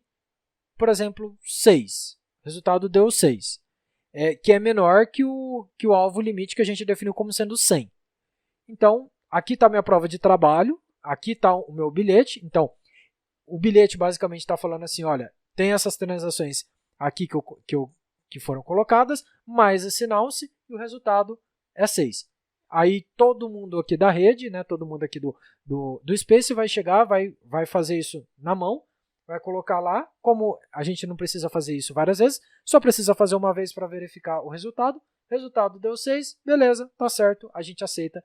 por exemplo, 6. O resultado deu 6, que é menor que o alvo limite que a gente definiu como sendo 100. Então, aqui está a minha prova de trabalho, aqui está o meu bilhete. Então, o bilhete basicamente está falando assim, olha, tem essas transações aqui que foram colocadas, mais esse Nonce, e o resultado é 6. Aí todo mundo aqui da rede, né, todo mundo aqui do Space vai chegar, vai fazer isso na mão, vai colocar lá. Como a gente não precisa fazer isso várias vezes, só precisa fazer uma vez para verificar o resultado. Resultado deu 6, beleza, tá certo, a gente aceita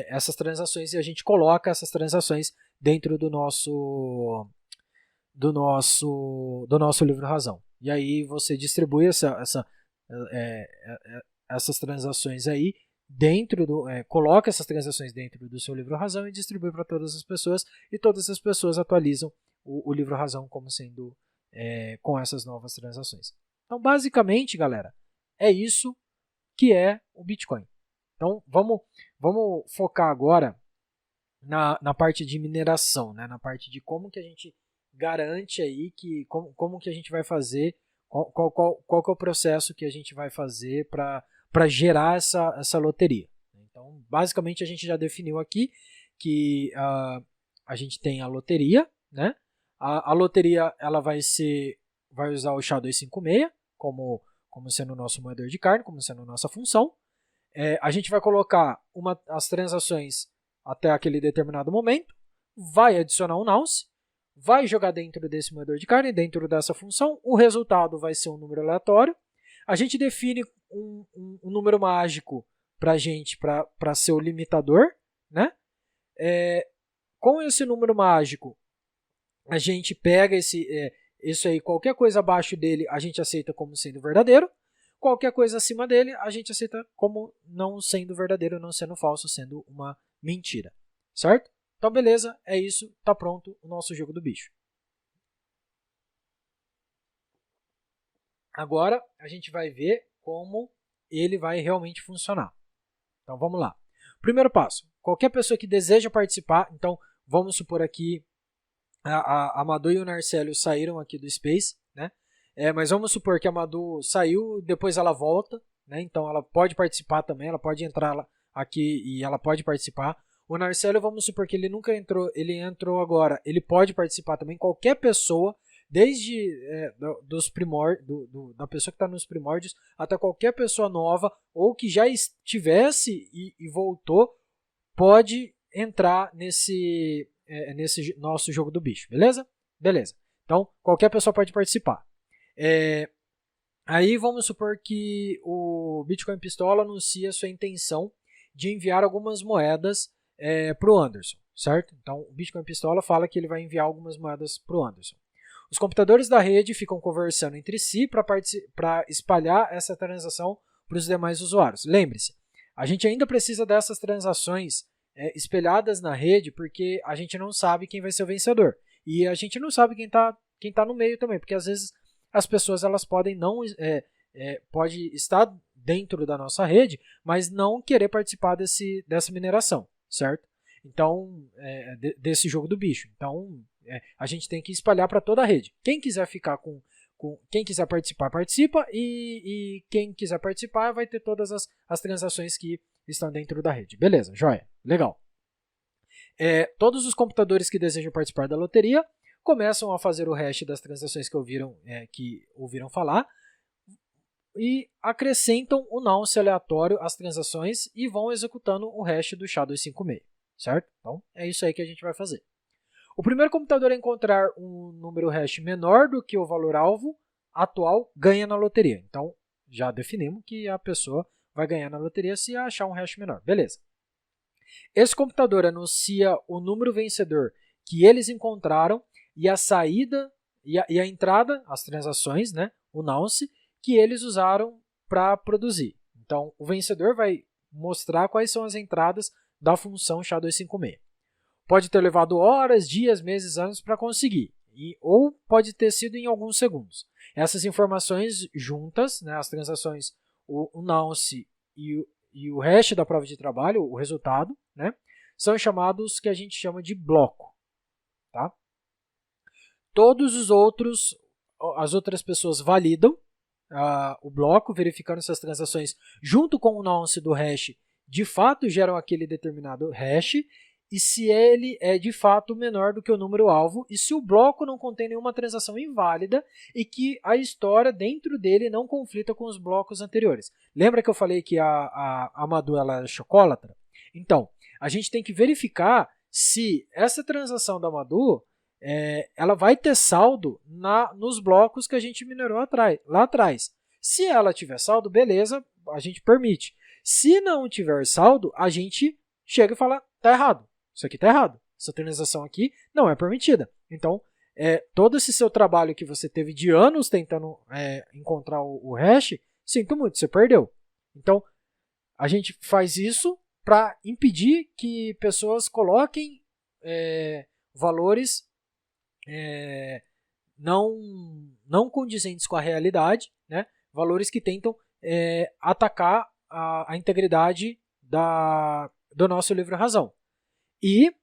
essas transações e a gente coloca essas transações dentro do nosso livro razão. E aí você distribui essas transações aí coloca essas transações dentro do seu livro razão e distribui para todas as pessoas, e todas as pessoas atualizam o livro razão como sendo com essas novas transações. Então, basicamente, galera, é isso que é o Bitcoin. Então, vamos focar agora na parte de mineração, né? Na parte de como que a gente garante aí como que a gente vai fazer, qual que é o processo que a gente vai fazer para gerar essa loteria. Então, basicamente, a gente já definiu aqui que a gente tem a loteria, né? A loteria ela vai usar o SHA-256 como sendo o nosso moedor de carne, como sendo a nossa função. A gente vai colocar as transações até aquele determinado momento, vai adicionar um Nonce, vai jogar dentro desse moedor de carne, dentro dessa função, o resultado vai ser um número aleatório. A gente define um número mágico para ser o limitador, né? Com esse número mágico, a gente pega isso aí, qualquer coisa abaixo dele a gente aceita como sendo verdadeiro, qualquer coisa acima dele a gente aceita como não sendo verdadeiro, não sendo falso, sendo uma mentira, certo? Então beleza, é isso, tá pronto o nosso jogo do bicho. Agora a gente vai ver como ele vai realmente funcionar. Então vamos lá. Primeiro passo, qualquer pessoa que deseja participar, então vamos supor aqui a Madu e o Narcélio saíram aqui do Space, né? Mas vamos supor que a Madu saiu, depois ela volta, né? Então ela pode participar também, ela pode entrar aqui e ela pode participar. O Narcélio, vamos supor que ele nunca entrou, ele entrou agora, ele pode participar também. Qualquer pessoa, desde da pessoa que está nos primórdios até qualquer pessoa nova ou que já estivesse e voltou, pode entrar nesse nosso jogo do bicho, beleza? Beleza. Então, qualquer pessoa pode participar. Aí vamos supor que o Bitcoin Pistola anuncia sua intenção de enviar algumas moedas para o Anderson, certo? Então, o Bitcoin Pistola fala que ele vai enviar algumas moedas para o Anderson. Os computadores da rede ficam conversando entre si para espalhar essa transação para os demais usuários. Lembre-se, a gente ainda precisa dessas transações espelhadas na rede porque a gente não sabe quem vai ser o vencedor. E a gente não sabe quem tá no meio também, porque às vezes as pessoas elas podem pode estar dentro da nossa rede, mas não querer participar dessa mineração, certo? Então, desse jogo do bicho. Então, a gente tem que espalhar para toda a rede. Quem quiser ficar quem quiser participar, participa, e quem quiser participar vai ter todas as transações que estão dentro da rede. Beleza, joia, legal. Todos os computadores que desejam participar da loteria começam a fazer o hash das transações que ouviram falar e acrescentam o nonce aleatório às transações e vão executando o hash do SHA-256, certo? Então, é isso aí que a gente vai fazer. O primeiro computador a encontrar um número hash menor do que o valor-alvo atual ganha na loteria. Então, já definimos que a pessoa vai ganhar na loteria se achar um hash menor. Beleza. Esse computador anuncia o número vencedor que eles encontraram e a saída e a entrada, as transações, né, o nonce, que eles usaram para produzir. Então, o vencedor vai mostrar quais são as entradas da função SHA-256. Pode ter levado horas, dias, meses, anos para conseguir, ou pode ter sido em alguns segundos. Essas informações juntas, né, as transações, o nonce e o hash da prova de trabalho, o resultado, né, são chamados que a gente chama de bloco. Tá? Todos as outras pessoas validam o bloco, verificando essas transações junto com o nonce do hash, de fato geram aquele determinado hash, e se ele é de fato menor do que o número alvo, e se o bloco não contém nenhuma transação inválida e que a história dentro dele não conflita com os blocos anteriores. Lembra que eu falei que a Amadou ela é chocólatra? Então, a gente tem que verificar se essa transação da Amadou ela vai ter saldo nos blocos que a gente minerou lá atrás. Se ela tiver saldo, beleza, a gente permite. Se não tiver saldo, a gente chega e fala, tá errado. Isso aqui está errado. Essa transação aqui não é permitida. Então, todo esse seu trabalho que você teve de anos tentando encontrar o hash, sinto muito, você perdeu. Então, a gente faz isso para impedir que pessoas coloquem valores não condizentes com a realidade, né? Valores que tentam atacar a integridade do nosso livre-razão. E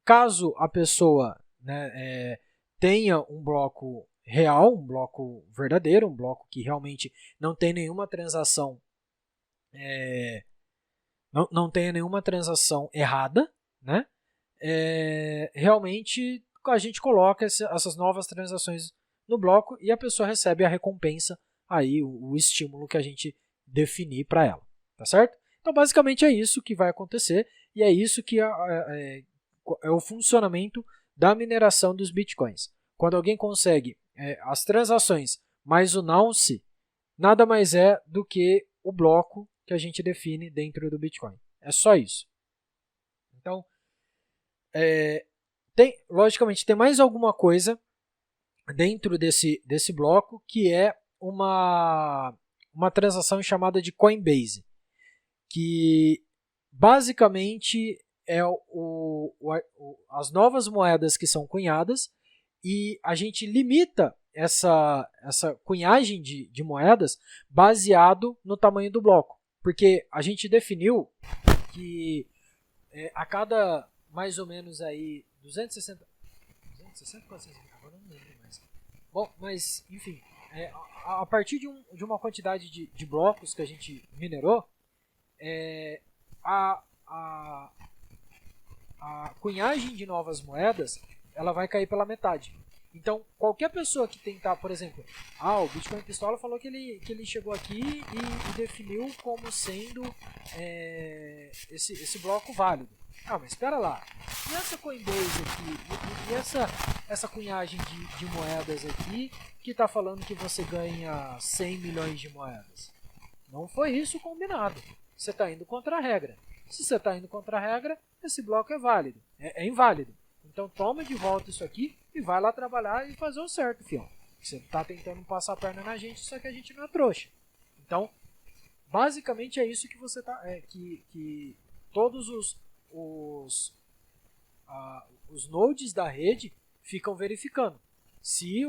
caso a pessoa, né, tenha um bloco real, um bloco verdadeiro, um bloco que realmente não tem nenhuma transação não tenha nenhuma transação errada, né, realmente a gente coloca essas novas transações no bloco e a pessoa recebe a recompensa, aí, o estímulo que a gente definir para ela, tá certo? Então, basicamente é isso que vai acontecer e é isso que é o funcionamento da mineração dos bitcoins. Quando alguém consegue as transações mais o nonce, nada mais é do que o bloco que a gente define dentro do Bitcoin. É só isso. Então, logicamente, tem mais alguma coisa dentro desse bloco que é uma transação chamada de Coinbase, que basicamente é as novas moedas que são cunhadas e a gente limita essa cunhagem de moedas baseado no tamanho do bloco, porque a gente definiu que a cada mais ou menos aí 260 400, agora não lembro mais. Bom, mas enfim, a partir de uma quantidade de blocos que a gente minerou, a cunhagem de novas moedas ela vai cair pela metade. Então, qualquer pessoa que tentar, por exemplo, o Bitcoin Pistola falou que ele chegou aqui e definiu como sendo esse bloco válido. Mas espera lá. E essa Coinbase aqui? E essa cunhagem de moedas aqui que está falando que você ganha 100 milhões de moedas? Não foi isso combinado. Você está indo contra a regra. Se você está indo contra a regra, esse bloco é válido. É inválido. Então toma de volta isso aqui e vai lá trabalhar e fazer o certo, fião. Você está tentando passar a perna na gente, só que a gente não é trouxa. Então, basicamente é isso que você tá, que todos os nodes da rede ficam verificando se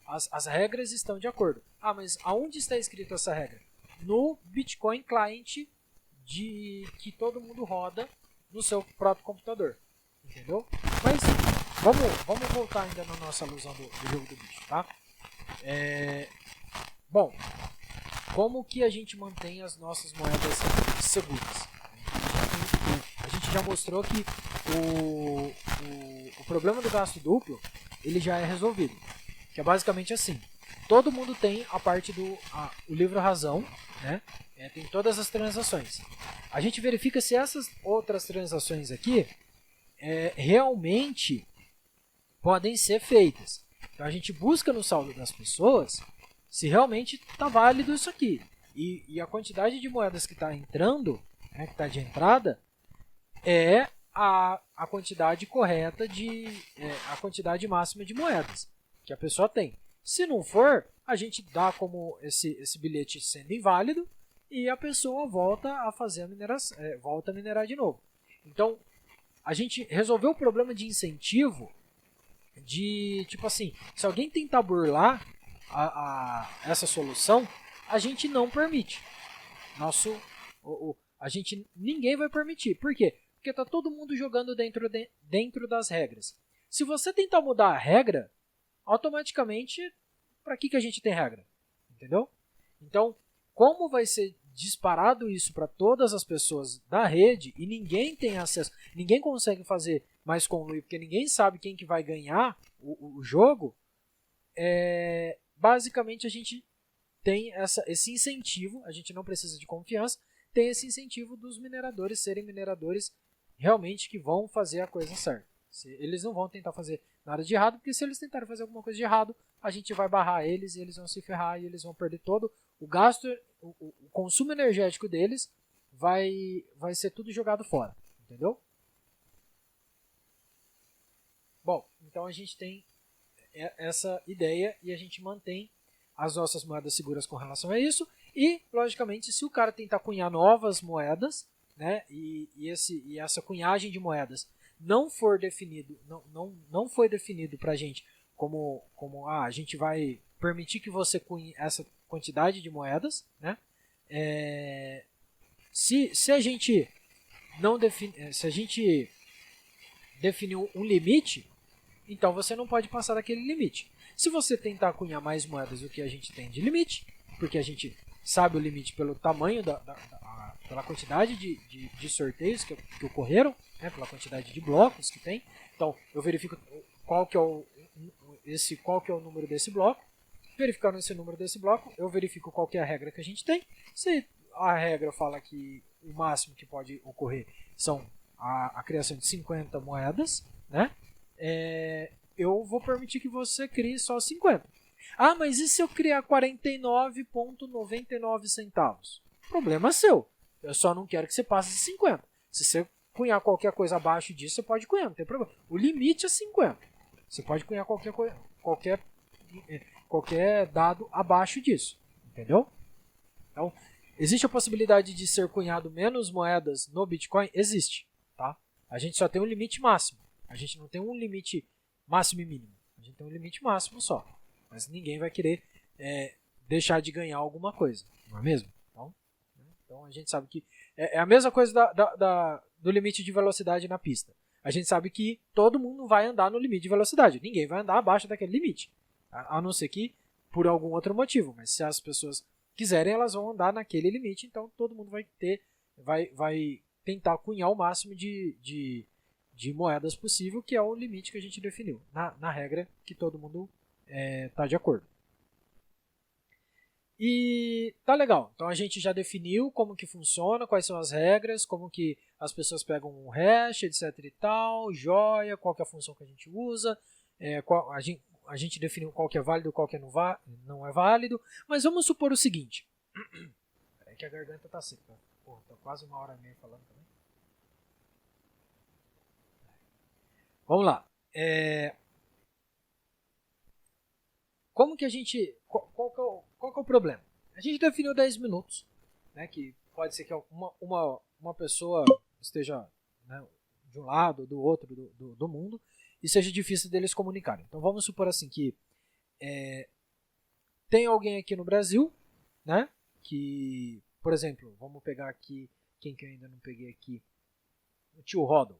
as regras estão de acordo. Mas aonde está escrito essa regra? No Bitcoin Client que todo mundo roda no seu próprio computador. Entendeu? Mas vamos voltar ainda na nossa alusão do jogo do bicho, tá? Bom, como que a gente mantém as nossas moedas seguras? A gente já mostrou que o problema do gasto duplo ele já é resolvido. Que é basicamente assim. Todo mundo tem a parte do o livro razão, né? Tem todas as transações. A gente verifica se essas outras transações aqui realmente podem ser feitas. Então a gente busca no saldo das pessoas se realmente está válido isso aqui. E a quantidade de moedas que está entrando, que está de entrada, é a quantidade correta a quantidade máxima de moedas que a pessoa tem. Se não for, a gente dá como esse bilhete sendo inválido e a pessoa volta a fazer a mineração, volta a minerar de novo. Então, a gente resolveu o problema de incentivo de, tipo assim, se alguém tentar burlar essa solução, a gente não permite. Ninguém vai permitir. Por quê? Porque tá todo mundo jogando dentro das regras. Se você tentar mudar a regra, automaticamente, para que a gente tem regra? Entendeu? Então, como vai ser disparado isso para todas as pessoas da rede e ninguém tem acesso, ninguém consegue fazer mais conluio, porque ninguém sabe quem que vai ganhar o jogo, basicamente a gente tem esse incentivo, a gente não precisa de confiança, tem esse incentivo dos mineradores serem mineradores realmente que vão fazer a coisa certa. Eles não vão tentar fazer nada de errado, porque se eles tentarem fazer alguma coisa de errado, a gente vai barrar eles e eles vão se ferrar e eles vão perder todo o gasto, o consumo energético deles vai ser tudo jogado fora, entendeu? Bom, então a gente tem essa ideia e a gente mantém as nossas moedas seguras com relação a isso e, logicamente, se o cara tentar cunhar novas moedas, né, e essa cunhagem de moedas não for definido, não foi definido para a gente como a gente vai permitir que você cunhe essa quantidade de moedas, né? Se a gente não se a gente definiu um limite, então você não pode passar daquele limite. Se você tentar cunhar mais moedas do que a gente tem de limite, porque a gente sabe o limite pelo tamanho pela quantidade de sorteios que ocorreram, né, pela quantidade de blocos que tem. Então eu verifico qual que é o número desse bloco. Verificando esse número desse bloco, eu verifico qual que é a regra que a gente tem. Se a regra fala que o máximo que pode ocorrer são a criação de 50 moedas, né? Eu vou permitir que você crie só 50. Mas e se eu criar 49,99 centavos? Problema seu. Eu só não quero que você passe de 50. Se você cunhar qualquer coisa abaixo disso, você pode cunhar, não tem problema. O limite é 50. Você pode cunhar qualquer dado abaixo disso, entendeu? Então, existe a possibilidade de ser cunhado menos moedas no Bitcoin? Existe, tá? A gente só tem um limite máximo. A gente não tem um limite máximo e mínimo. A gente tem um limite máximo só. Mas ninguém vai querer deixar de ganhar alguma coisa, não é mesmo? Então a gente sabe que é a mesma coisa do limite de velocidade na pista. A gente sabe que todo mundo vai andar no limite de velocidade. Ninguém vai andar abaixo daquele limite. A não ser que por algum outro motivo. Mas se as pessoas quiserem, elas vão andar naquele limite. Então todo mundo vai tentar cunhar o máximo de de moedas possível, que é o limite que a gente definiu, na regra que todo mundo está de acordo. E tá legal, então a gente já definiu como que funciona, quais são as regras, como que as pessoas pegam um hash, etc e tal, joia, qual que é a função que a gente usa, a gente definiu qual que é válido, qual que não é válido, mas vamos supor o seguinte, peraí que a garganta tá seca, pô, tá quase 1h30 falando também. Vamos lá, como que a gente, qual que é o problema? A gente definiu 10 minutos, né, que pode ser que uma pessoa esteja, né, de um lado ou do outro do mundo e seja difícil deles comunicarem. Então vamos supor assim que tem alguém aqui no Brasil, né, que, por exemplo, vamos pegar aqui, quem que eu ainda não peguei aqui, o tio Rodel.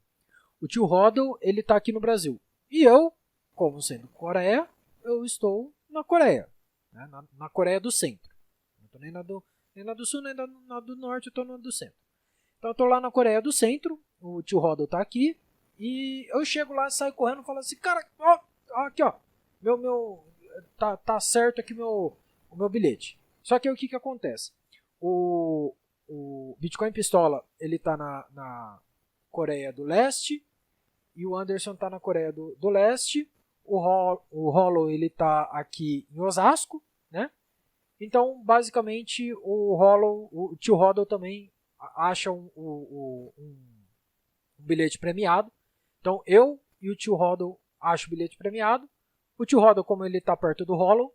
O tio Rodel, ele está aqui no Brasil. E eu, como sendo Coreia, eu estou na Coreia, né, na Coreia do Centro. Não estou nem na do Sul, nem na do Norte, eu estou na do Centro. Então eu estou lá na Coreia do Centro, o tio Rodel está aqui, e eu chego lá, saio correndo e falo assim, cara, ó, aqui ó, tá certo aqui o meu bilhete. Só que aí o que acontece? O Bitcoin Pistola, ele está na Coreia do Leste, e o Anderson está na Coreia do Leste, o Hollow ele está aqui em Osasco, né? Então, basicamente, o tio Rodel também acha um bilhete premiado. Então, eu e o tio Rodel acham o bilhete premiado. O tio Rodel, como ele está perto do Hollow,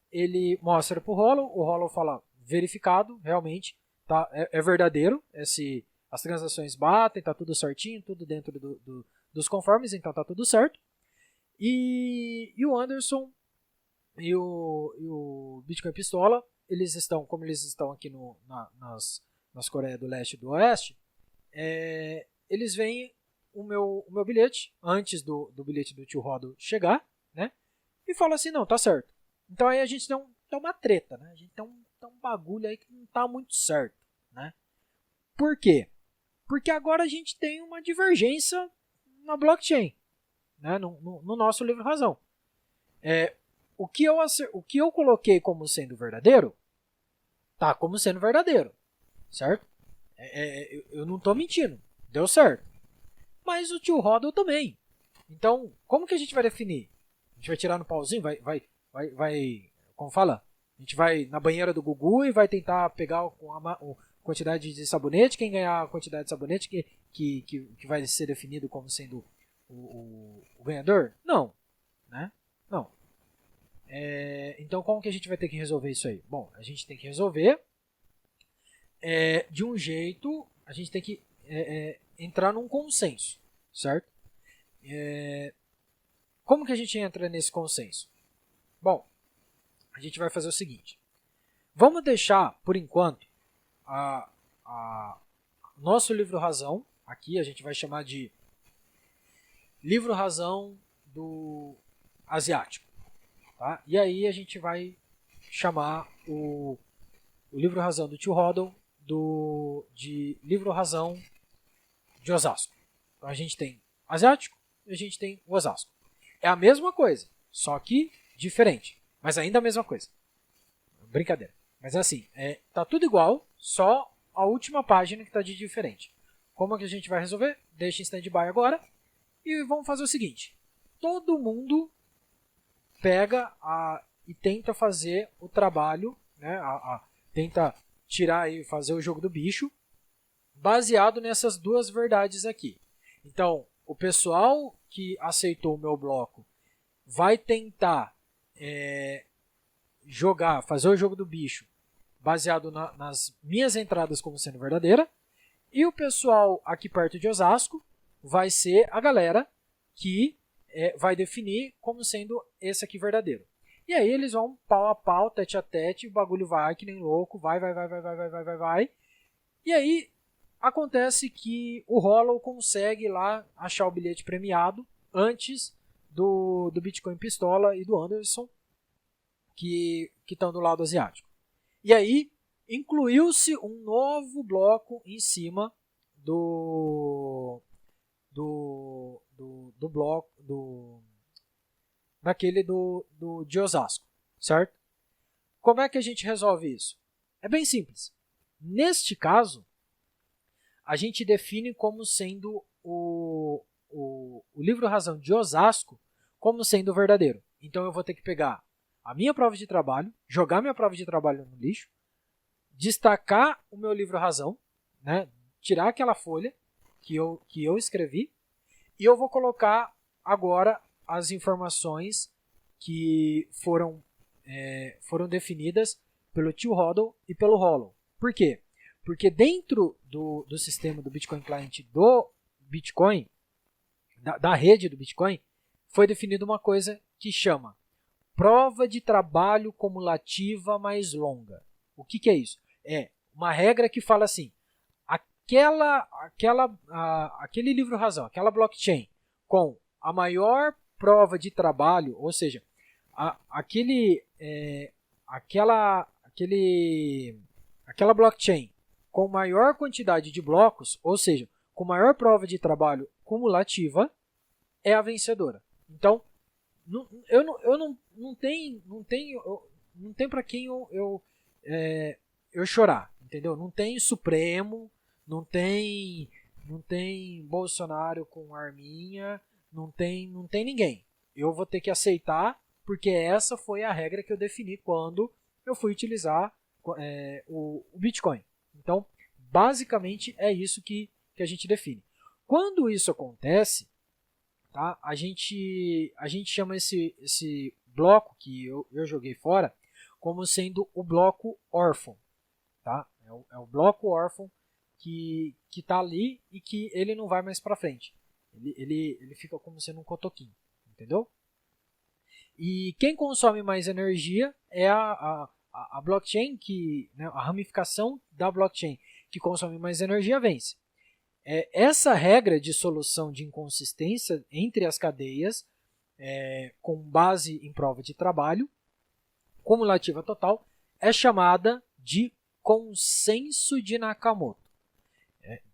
ele mostra para o Hollow fala verificado, realmente, tá, é verdadeiro, as transações batem, tá tudo certinho, tudo dentro dos conformes, então tá tudo certo. E o Anderson e o Bitcoin Pistola, como eles estão aqui nas Coreias do Leste e do Oeste, eles veem o meu bilhete antes do bilhete do tio Rodo chegar, né? E falam assim, não, tá certo. Então aí a gente tem uma treta, né? A gente tem um bagulho aí que não tá muito certo, né? Por quê? Porque agora a gente tem uma divergência na blockchain, né? No nosso livre-razão. O que eu coloquei como sendo verdadeiro, tá como sendo verdadeiro, certo? Eu não estou mentindo, deu certo. Mas o tio Rodel também. Então, como que a gente vai definir? A gente vai tirar no pauzinho? Vai como fala? A gente vai na banheira do Gugu e vai tentar pegar a quantidade de sabonete. Quem ganhar a quantidade de sabonete que vai ser definido como sendo o ganhador? Não, né? Não. Então, como que a gente vai ter que resolver isso aí? Bom, a gente tem que resolver de um jeito, a gente tem que entrar num consenso, certo? Como que a gente entra nesse consenso? Bom, a gente vai fazer o seguinte. Vamos deixar, por enquanto, nosso livro-razão, aqui a gente vai chamar de livro-razão do asiático. Tá? E aí a gente vai chamar o livro-razão do tio Rodel de livro-razão de Osasco. Então a gente tem asiático e a gente tem o Osasco. É a mesma coisa, só que diferente. Mas ainda a mesma coisa. Brincadeira. Mas é assim, tá tudo igual, só a última página que está de diferente. Como é que a gente vai resolver? Deixa em stand-by agora. E vamos fazer o seguinte. Todo mundo pega e tenta fazer o trabalho, né, tenta tirar e fazer o jogo do bicho, baseado nessas duas verdades aqui. Então, o pessoal que aceitou o meu bloco vai tentar fazer o jogo do bicho baseado nas minhas entradas como sendo verdadeira, e o pessoal aqui perto de Osasco vai ser a galera que vai definir como sendo esse aqui verdadeiro. E aí eles vão pau a pau, tete a tete, o bagulho vai que nem louco, vai. E aí acontece que o Hollow consegue lá achar o bilhete premiado antes do Bitcoin Pistola e do Anderson, que estão do lado asiático. E aí incluiu-se um novo bloco em cima do bloco de Osasco, certo? Como é que a gente resolve isso? É bem simples. Neste caso, a gente define como sendo o livro-razão de Osasco como sendo verdadeiro. Então eu vou ter que pegar a minha prova de trabalho, jogar minha prova de trabalho no lixo, destacar o meu livro-razão, né? Tirar aquela folha que eu escrevi, e eu vou colocar agora as informações que foram definidas pelo Tio Hodl e pelo Hollow. Por quê? Porque dentro do sistema do Bitcoin Client do Bitcoin, da rede do Bitcoin, foi definida uma coisa que chama prova de trabalho cumulativa mais longa. O que é isso? É uma regra que fala assim, aquele livro-razão, aquela blockchain com a maior prova de trabalho, ou seja, aquela blockchain com maior quantidade de blocos, ou seja, com maior prova de trabalho cumulativa, é a vencedora. Então, não tem para quem eu chorar, entendeu? Não tem Supremo, não tem Bolsonaro com arminha, não tem ninguém. Eu vou ter que aceitar, porque essa foi a regra que eu defini quando eu fui utilizar o Bitcoin. Então, basicamente é isso que a gente define. Quando isso acontece, tá, a gente chama esse bloco que eu joguei fora como sendo o bloco órfão. Tá? É o bloco órfão que está ali e que ele não vai mais para frente. Ele fica como sendo um cotoquinho. Entendeu? E quem consome mais energia é a blockchain, né, a ramificação da blockchain que consome mais energia vence. Essa regra de solução de inconsistência entre as cadeias, com base em prova de trabalho, cumulativa total, é chamada de consenso de Nakamoto.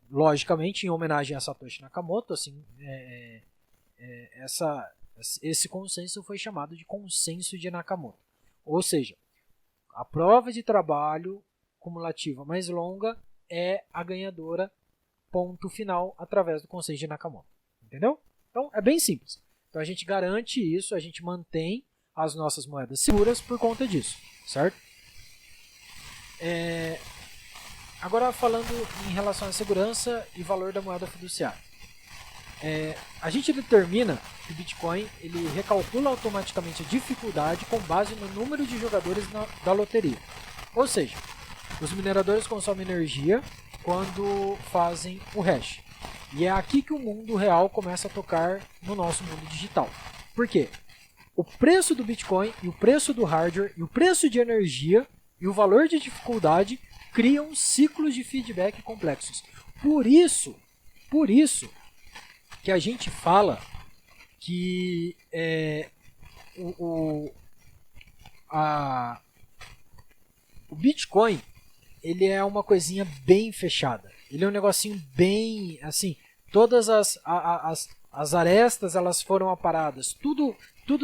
Logicamente, em homenagem a Satoshi Nakamoto, assim, esse consenso foi chamado de consenso de Nakamoto. Ou seja, a prova de trabalho cumulativa mais longa é a ganhadora, ponto final, através do consenso de Nakamoto. Entendeu? Então, é bem simples. Então, a gente garante isso, a gente mantém as nossas moedas seguras por conta disso, certo? Agora, falando em relação à segurança e valor da moeda fiduciária. A gente determina que o Bitcoin ele recalcula automaticamente a dificuldade com base no número de jogadores da loteria. Ou seja, os mineradores consomem energia quando fazem o hash. E é aqui que o mundo real começa a tocar no nosso mundo digital. Por quê? O preço do Bitcoin e o preço do hardware e o preço de energia e o valor de dificuldade criam ciclos de feedback complexos. Por isso que a gente fala que o Bitcoin ele é uma coisinha bem fechada. Ele é um negocinho bem assim, todas as arestas elas foram aparadas. Tudo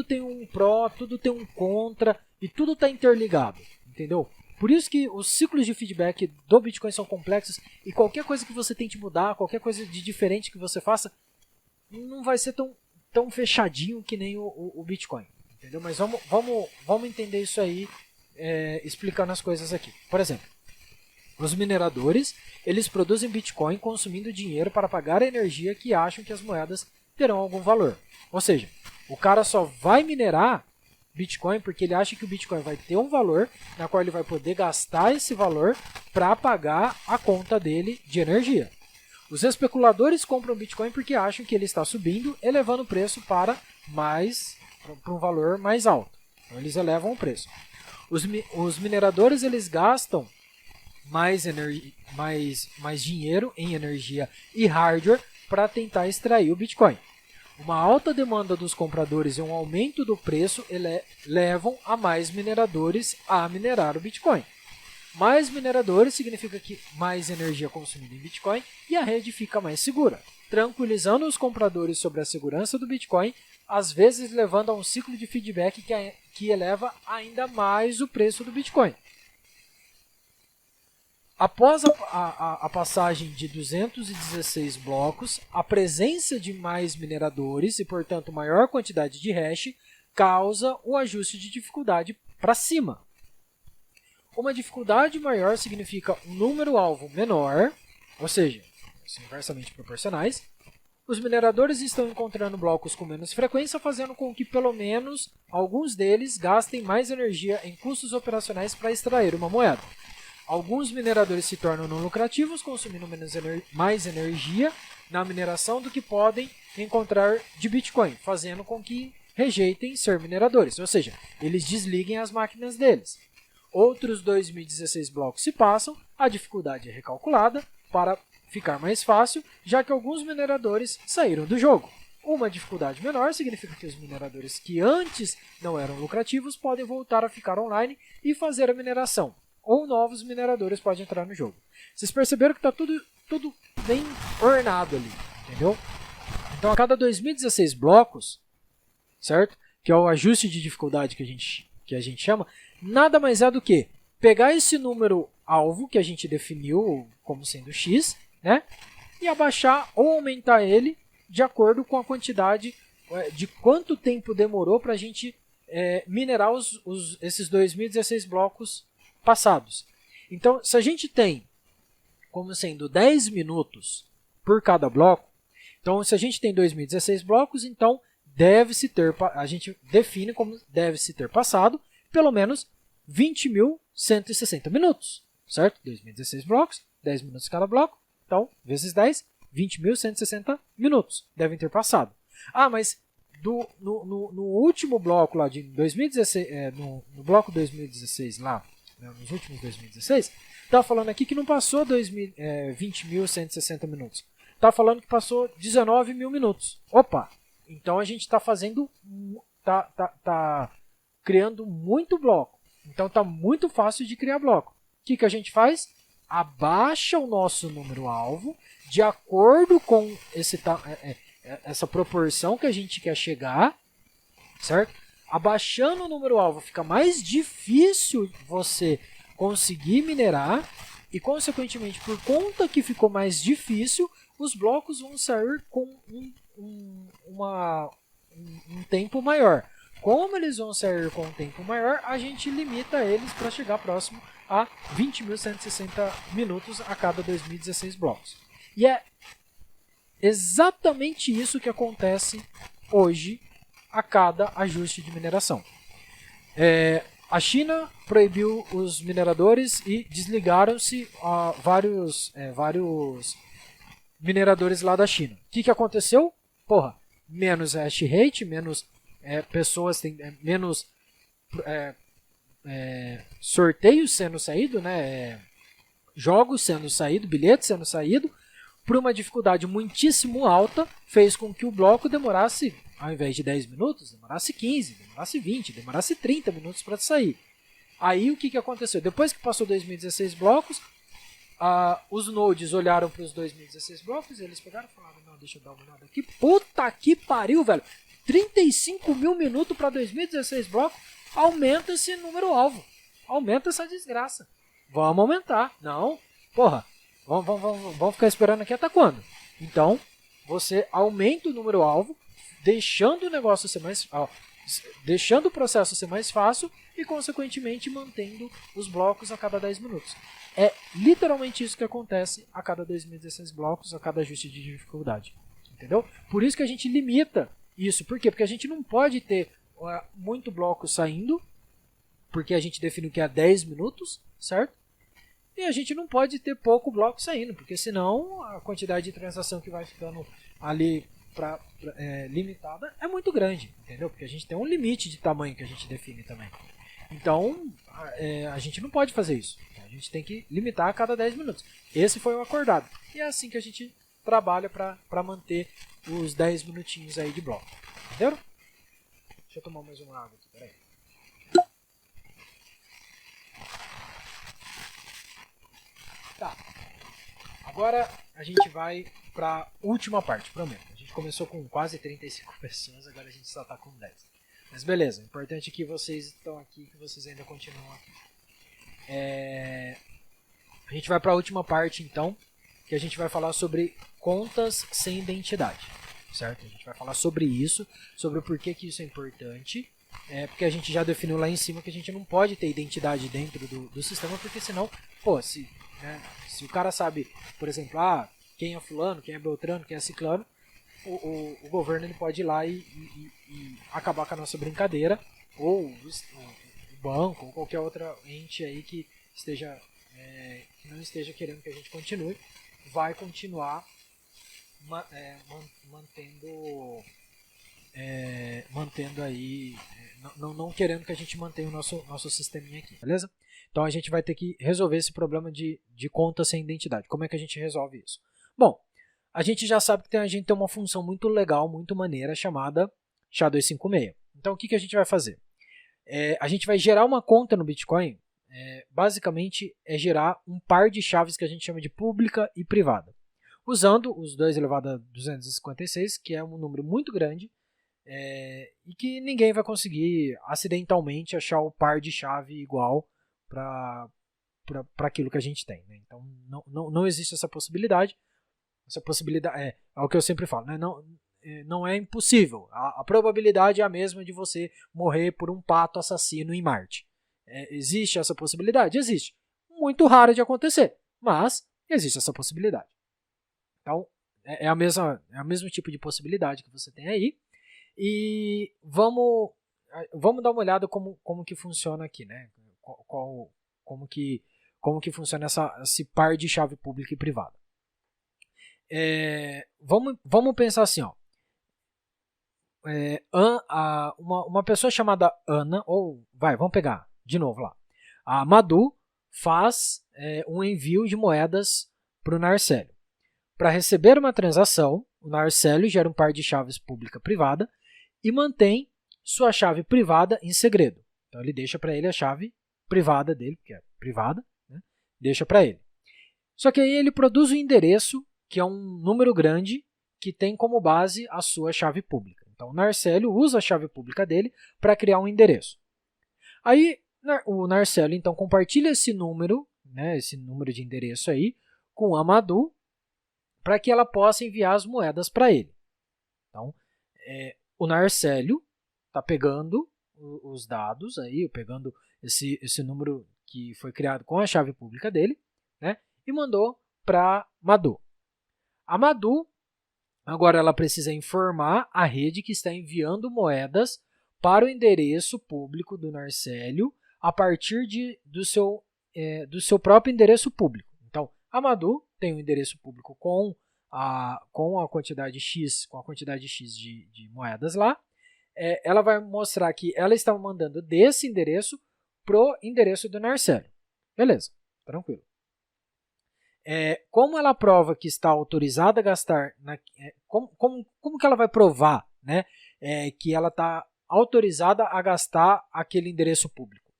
tem um pró, tudo tem um contra e tudo está interligado, entendeu? Por isso que os ciclos de feedback do Bitcoin são complexos e qualquer coisa que você tente mudar, qualquer coisa de diferente que você faça, não vai ser tão fechadinho que nem o Bitcoin, entendeu? Mas vamos entender isso aí, explicando as coisas aqui. Por exemplo, os mineradores, eles produzem Bitcoin consumindo dinheiro para pagar a energia que acham que as moedas terão algum valor. Ou seja, o cara só vai minerar Bitcoin porque ele acha que o Bitcoin vai ter um valor na qual ele vai poder gastar esse valor para pagar a conta dele de energia. Os especuladores compram Bitcoin porque acham que ele está subindo, elevando o preço para um valor mais alto. Então eles elevam o preço. Os mineradores eles gastam mais dinheiro em energia e hardware para tentar extrair o Bitcoin. Uma alta demanda dos compradores e um aumento do preço levam a mais mineradores a minerar o Bitcoin. Mais mineradores significa que mais energia consumida em Bitcoin e a rede fica mais segura. tranquilizando os compradores sobre a segurança do Bitcoin, às vezes levando a um ciclo de feedback que eleva ainda mais o preço do Bitcoin. Após a passagem de 216 blocos, a presença de mais mineradores e, portanto, maior quantidade de hash causa o ajuste de dificuldade para cima. Uma dificuldade maior significa um número-alvo menor, ou seja, são inversamente proporcionais. Os mineradores estão encontrando blocos com menos frequência, fazendo com que pelo menos alguns deles gastem mais energia em custos operacionais para extrair uma moeda. Alguns mineradores se tornam não lucrativos, consumindo mais energia na mineração do que podem encontrar de Bitcoin, fazendo com que rejeitem ser mineradores, ou seja, eles desliguem as máquinas deles. Outros 2016 blocos se passam, a dificuldade é recalculada para ficar mais fácil, já que alguns mineradores saíram do jogo. Uma dificuldade menor significa que os mineradores que antes não eram lucrativos podem voltar a ficar online e fazer a mineração, ou novos mineradores podem entrar no jogo. Vocês perceberam que está tudo bem ornado ali, entendeu? Então a cada 2016 blocos, certo? Que é o ajuste de dificuldade que a gente chama, nada mais é do que pegar esse número alvo que a gente definiu como sendo x, né? E abaixar ou aumentar ele de acordo com a quantidade de quanto tempo demorou para a gente minerar esses 2016 blocos passados. Então, se a gente tem como sendo 10 minutos por cada bloco, então se a gente tem 2016 blocos, então a gente define como deve-se ter passado pelo menos 20.160 minutos, certo? 2016 blocos, 10 minutos cada bloco, então vezes 10, 20.160 minutos devem ter passado. Ah, mas no último bloco lá de 2016, no bloco 2016 lá, nos últimos 2016, está falando aqui que não passou 20.160 minutos. Está falando que passou 19 mil minutos. Opa! Então a gente está fazendo, tá criando muito bloco. Então está muito fácil de criar bloco. O que a gente faz? Abaixa o nosso número-alvo de acordo com essa proporção que a gente quer chegar, certo? Abaixando o número-alvo fica mais difícil você conseguir minerar e, consequentemente, por conta que ficou mais difícil, os blocos vão sair com um tempo maior. Como eles vão sair com um tempo maior, a gente limita eles para chegar próximo a 20.160 minutos a cada 2016 blocos. E é exatamente isso que acontece hoje a cada ajuste de mineração. A China proibiu os mineradores e desligaram-se vários mineradores lá da China. O que aconteceu? Porra, menos hash rate, menos pessoas, menos sorteios sendo saído, né? Jogos sendo saído, bilhetes sendo saído, por uma dificuldade muitíssimo alta, fez com que o bloco demorasse, ao invés de 10 minutos, demorasse 15, demorasse 20, demorasse 30 minutos para sair. Aí o que aconteceu? Depois que passou 2016 blocos, os nodes olharam para os 2016 blocos e eles pegaram e falaram, não, deixa eu dar uma olhada aqui. Puta que pariu, velho! 35 mil minutos para 2016 blocos, aumenta esse número-alvo. Aumenta essa desgraça. Vamos aumentar. Não, porra, vamos ficar esperando aqui até quando? Então, você aumenta o número-alvo, deixando o negócio ser mais... deixando o processo ser mais fácil e, consequentemente, mantendo os blocos a cada 10 minutos. É literalmente isso que acontece a cada 2016 blocos, a cada ajuste de dificuldade. Entendeu? Por isso que a gente limita isso. Por quê? Porque a gente não pode ter muito bloco saindo, porque a gente define que é 10 minutos, certo? E a gente não pode ter pouco bloco saindo, porque senão a quantidade de transação que vai ficando ali limitada é muito grande, entendeu? Porque a gente tem um limite de tamanho que a gente define também. Então, a gente não pode fazer isso. A gente tem que limitar a cada 10 minutos. Esse foi o acordado. E é assim que a gente trabalha para manter os 10 minutinhos aí de bloco. Entenderam? Deixa eu tomar mais uma água aqui, peraí. Tá. Agora a gente vai para a última parte, prometo. A gente começou com quase 35 pessoas, agora a gente só está com 10. Mas beleza, o importante é que vocês estão aqui, que vocês ainda continuam aqui. A gente vai para a última parte, então, que a gente vai falar sobre contas sem identidade, certo? A gente vai falar sobre isso, sobre o porquê que isso é importante, porque a gente já definiu lá em cima que a gente não pode ter identidade dentro do sistema, porque senão, se o cara sabe, por exemplo, quem é fulano, quem é beltrano, quem é ciclano, o governo ele pode ir lá e acabar com a nossa brincadeira, ou o banco, ou qualquer outra ente aí que não esteja querendo que a gente continue, vai continuar mantendo aí, não querendo que a gente mantenha o nosso sisteminha aqui, beleza? Então a gente vai ter que resolver esse problema de conta sem identidade. Como é que a gente resolve isso? Bom, a gente já sabe que a gente tem uma função muito legal, muito maneira, chamada SHA-256. Então o que a gente vai fazer? A gente vai gerar uma conta no Bitcoin, basicamente é gerar um par de chaves que a gente chama de pública e privada, usando os 2 elevado a 256, que é um número muito grande, e que ninguém vai conseguir acidentalmente achar o par de chave igual para aquilo que a gente tem, né? Então não existe essa possibilidade. Essa possibilidade é o que eu sempre falo, né? Não é impossível. A probabilidade é a mesma de você morrer por um pato assassino em Marte. Existe essa possibilidade? Existe. Muito rara de acontecer, mas existe essa possibilidade. Então, é o mesmo tipo de possibilidade que você tem aí. E vamos dar uma olhada como que funciona aqui, né? Como que funciona esse par de chave pública e privada. Vamos pensar assim, ó. Uma pessoa chamada Ana, vamos pegar de novo lá. A Madu faz um envio de moedas para o Narcélio. Para receber uma transação, o Narcélio gera um par de chaves pública-privada e mantém sua chave privada em segredo. Então ele deixa para ele a chave privada dele, que é privada, né? Deixa para ele. Só que aí ele produz um endereço, que é um número grande, que tem como base a sua chave pública. Então o Narcélio usa a chave pública dele para criar um endereço. Aí o Narcélio então compartilha esse número, né, esse número de endereço aí, com a Madu, para que ela possa enviar as moedas para ele. Então, o Narcélio está pegando os dados, aí, pegando esse número que foi criado com a chave pública dele, né, e mandou para Madu. A Madu, agora ela precisa informar a rede que está enviando moedas para o endereço público do Narcélio a partir do seu próprio endereço público. Então, a Madu tem um endereço público com a quantidade X, de moedas lá. Ela vai mostrar que ela está mandando desse endereço pro endereço do Narcélio. Beleza, tranquilo. Como ela prova que está autorizada a gastar, como que ela vai provar, né, que ela está autorizada a gastar aquele endereço público?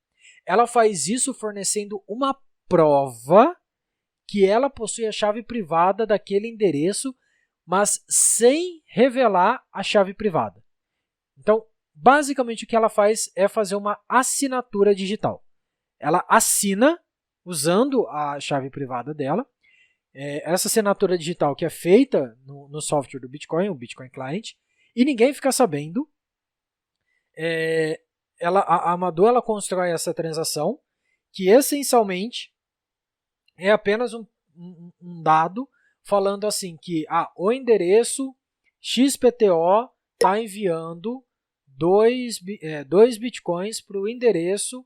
Ela faz isso fornecendo uma prova que ela possui a chave privada daquele endereço, mas sem revelar a chave privada. Então, basicamente o que ela faz é fazer uma assinatura digital. Ela assina usando a chave privada dela. Essa assinatura digital que é feita no software do Bitcoin, o Bitcoin Client, e ninguém fica sabendo. A Madu ela constrói essa transação que essencialmente é apenas um dado falando assim que o endereço XPTO está enviando 2 bitcoins para o endereço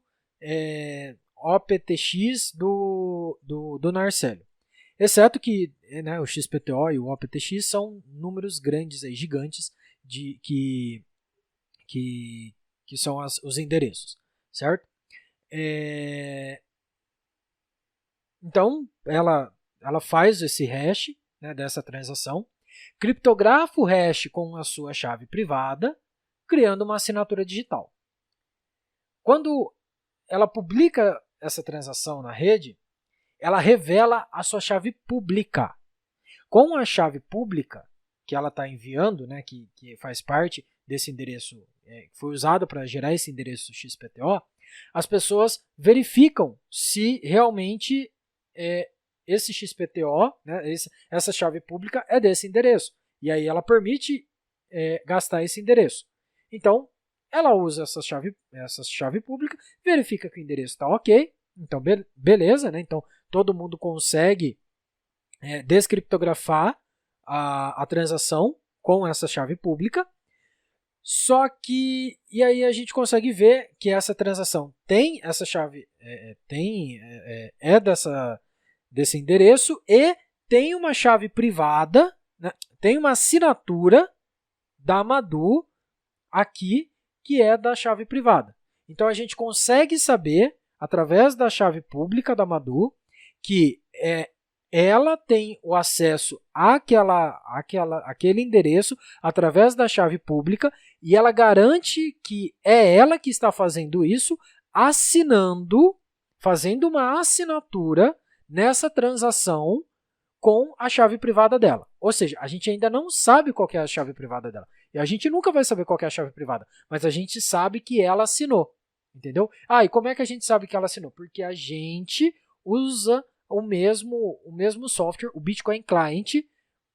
OPTX do Narcélio. Exceto que, né, o XPTO e o OPTX são números grandes, aí, gigantes, que são os endereços, certo? Então, ela faz esse hash, né, dessa transação, criptografa o hash com a sua chave privada, criando uma assinatura digital. Quando ela publica essa transação na rede, ela revela a sua chave pública. com a chave pública que ela está enviando, né, que faz parte desse endereço, que foi usado para gerar esse endereço XPTO, as pessoas verificam se realmente esse XPTO, né, essa chave pública é desse endereço. E aí ela permite gastar esse endereço. Então, ela usa essa chave pública, verifica que o endereço está ok, então beleza, né? Então todo mundo consegue descriptografar a transação com essa chave pública. Só que, e aí a gente consegue ver que essa transação tem essa chave, desse endereço e tem uma chave privada, né, tem uma assinatura da Madhu aqui que é da chave privada. Então a gente consegue saber, através da chave pública da Madhu, que ela tem o acesso àquele endereço através da chave pública e ela garante que é ela que está fazendo isso, fazendo uma assinatura nessa transação com a chave privada dela. Ou seja, a gente ainda não sabe qual é a chave privada dela. E a gente nunca vai saber qual é a chave privada, mas a gente sabe que ela assinou. Entendeu? E como é que a gente sabe que ela assinou? Porque a gente usa o mesmo software, o Bitcoin Client,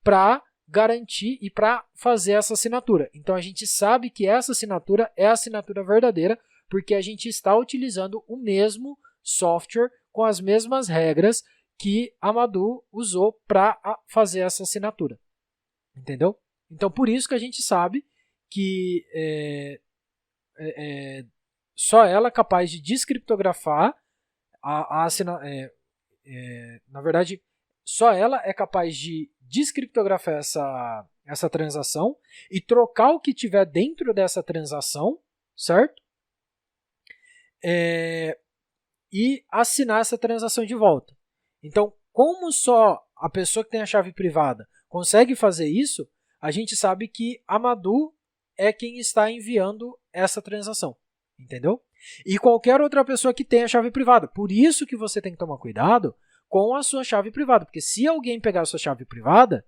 para garantir e para fazer essa assinatura. Então a gente sabe que essa assinatura é a assinatura verdadeira, porque a gente está utilizando o mesmo software com as mesmas regras que a Madhu usou para fazer essa assinatura. Entendeu? Então por isso que a gente sabe que só ela é capaz de descriptografar na verdade, só ela é capaz de descriptografar essa transação e trocar o que tiver dentro dessa transação, certo? E assinar essa transação de volta. Então, como só a pessoa que tem a chave privada consegue fazer isso, a gente sabe que a Madhu é quem está enviando essa transação. Entendeu? E qualquer outra pessoa que tenha a chave privada. Por isso que você tem que tomar cuidado com a sua chave privada. Porque se alguém pegar a sua chave privada,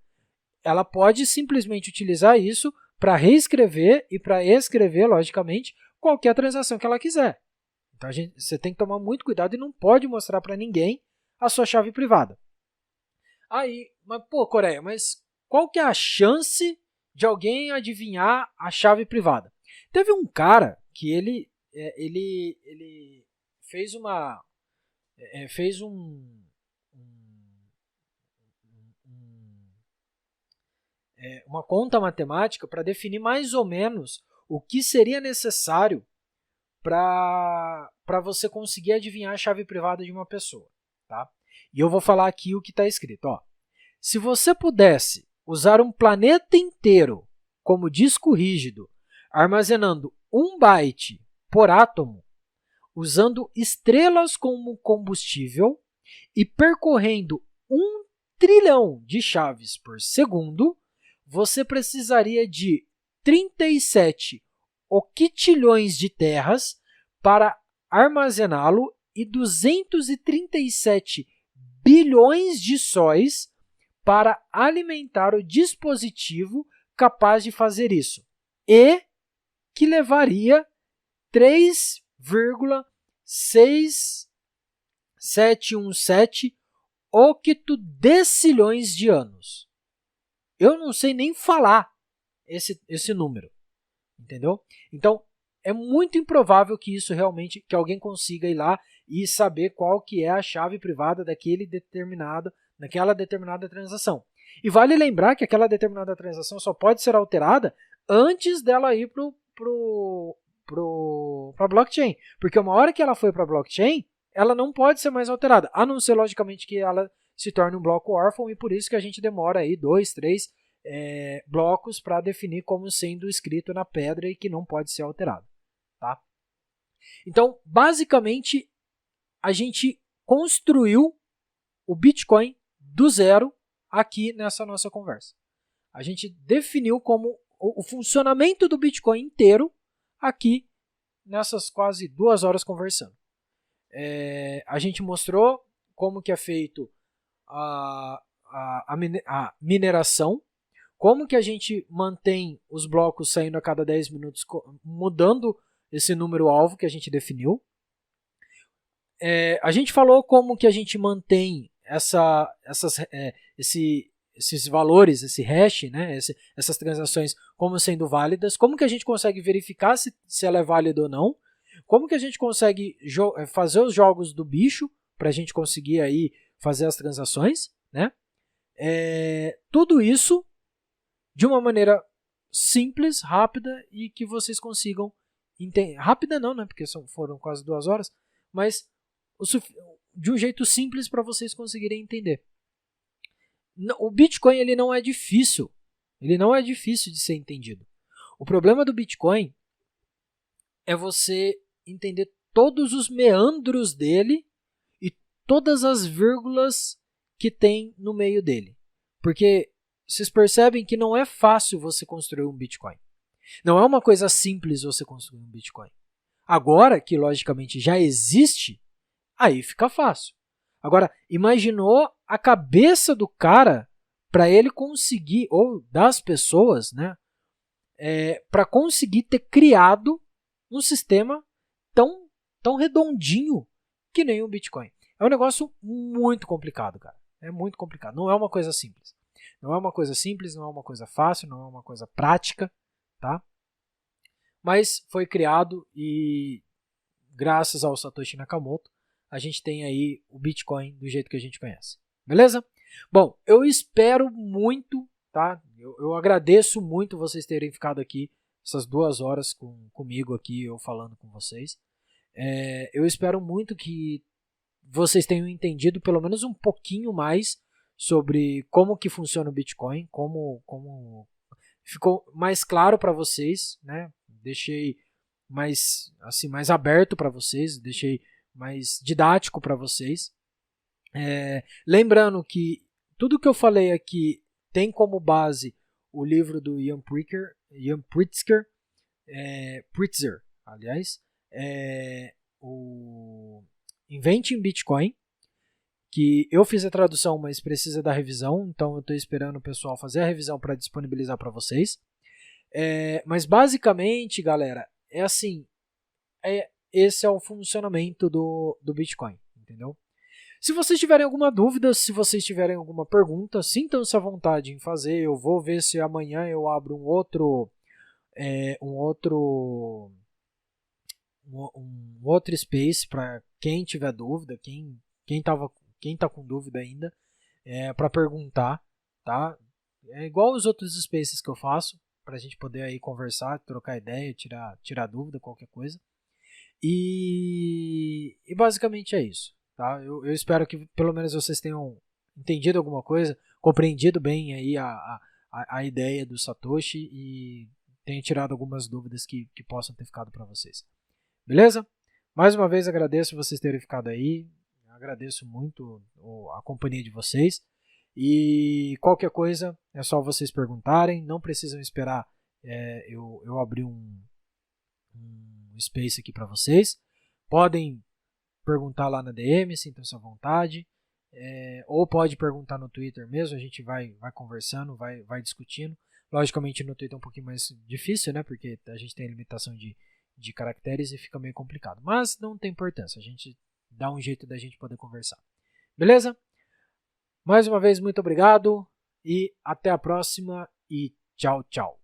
ela pode simplesmente utilizar isso para reescrever e para escrever, logicamente, qualquer transação que ela quiser. Então você tem que tomar muito cuidado e não pode mostrar para ninguém a sua chave privada. Mas Coreia, mas qual que é a chance de alguém adivinhar a chave privada? Teve um cara que ele fez uma conta matemática para definir mais ou menos o que seria necessário para você conseguir adivinhar a chave privada de uma pessoa. Tá? E eu vou falar aqui o que está escrito. Se você pudesse usar um planeta inteiro como disco rígido, armazenando 1 byte por átomo, usando estrelas como combustível e percorrendo 1 trilhão de chaves por segundo, você precisaria de 37 octilhões de terras para armazená-lo e 237 bilhões de sóis para alimentar o dispositivo capaz de fazer isso, e que levaria 3,6717 octodecilhões de anos. Eu não sei nem falar esse número, entendeu? Então, é muito improvável que isso realmente, que alguém consiga ir lá e saber qual que é a chave privada daquela determinada transação. E vale lembrar que aquela determinada transação só pode ser alterada antes dela ir para a blockchain. Porque uma hora que ela foi para a blockchain, ela não pode ser mais alterada, a não ser, logicamente, que ela se torne um bloco órfão, e por isso que a gente demora aí 2, 3 blocos para definir como sendo escrito na pedra e que não pode ser alterado. Tá? Então, basicamente, a gente construiu o Bitcoin do zero aqui nessa nossa conversa. A gente definiu como o funcionamento do Bitcoin inteiro aqui nessas quase 2 horas conversando. A gente mostrou como que é feito a mineração, como que a gente mantém os blocos saindo a cada 10 minutos, mudando esse número-alvo que a gente definiu. A gente falou como que a gente mantém esses valores, esse hash, né, essas transações como sendo válidas, como que a gente consegue verificar se ela é válida ou não, como que a gente consegue fazer os jogos do bicho para a gente conseguir aí fazer as transações, né? Tudo isso de uma maneira simples, rápida e que vocês consigam entender. Rápida não, né? Porque foram quase 2 horas, mas de um jeito simples para vocês conseguirem entender. O Bitcoin ele não é difícil. Ele não é difícil de ser entendido. O problema do Bitcoin é você entender todos os meandros dele e todas as vírgulas que tem no meio dele. Porque vocês percebem que não é fácil você construir um Bitcoin. Não é uma coisa simples você construir um Bitcoin. Agora que, logicamente, já existe, aí fica fácil. Agora, imaginou a cabeça do cara para ele conseguir, ou das pessoas, né, para conseguir ter criado um sistema tão redondinho que nem o Bitcoin. É um negócio muito complicado, cara. É muito complicado. Não é uma coisa simples. Não é uma coisa simples, não é uma coisa fácil, não é uma coisa prática, tá? Mas foi criado e graças ao Satoshi Nakamoto, a gente tem aí o Bitcoin do jeito que a gente conhece. Beleza? Bom, eu espero muito, tá? Eu agradeço muito vocês terem ficado aqui essas 2 horas comigo aqui, eu falando com vocês. Eu espero muito que vocês tenham entendido pelo menos um pouquinho mais sobre como que funciona o Bitcoin, como ficou mais claro para vocês, né? Deixei mais aberto para vocês, deixei mais didático para vocês. Lembrando que tudo que eu falei aqui tem como base o livro do Ian Pritzker, aliás, o Invente em Bitcoin, que eu fiz a tradução, mas precisa da revisão, então eu estou esperando o pessoal fazer a revisão para disponibilizar para vocês. Mas basicamente, galera, é assim, esse é o funcionamento do Bitcoin, entendeu? Se vocês tiverem alguma dúvida, se vocês tiverem alguma pergunta, sintam-se à vontade em fazer. Eu vou ver se amanhã eu abro um outro space para quem tiver dúvida, quem tá com dúvida ainda, para perguntar, tá? É igual os outros spaces que eu faço, para a gente poder aí conversar, trocar ideia, tirar dúvida, qualquer coisa. E basicamente é isso. Tá? Eu espero que pelo menos vocês tenham entendido alguma coisa, compreendido bem aí a ideia do Satoshi e tenham tirado algumas dúvidas que possam ter ficado para vocês. Beleza? Mais uma vez agradeço vocês terem ficado aí, agradeço muito a companhia de vocês e qualquer coisa é só vocês perguntarem, não precisam esperar eu abrir um space aqui para vocês. Podem perguntar lá na DM, sintam-se à vontade, ou pode perguntar no Twitter mesmo, a gente vai conversando, vai discutindo. Logicamente no Twitter é um pouquinho mais difícil, né, porque a gente tem a limitação de caracteres e fica meio complicado, mas não tem importância, a gente dá um jeito da gente poder conversar. Beleza? Mais uma vez, muito obrigado e até a próxima e tchau, tchau.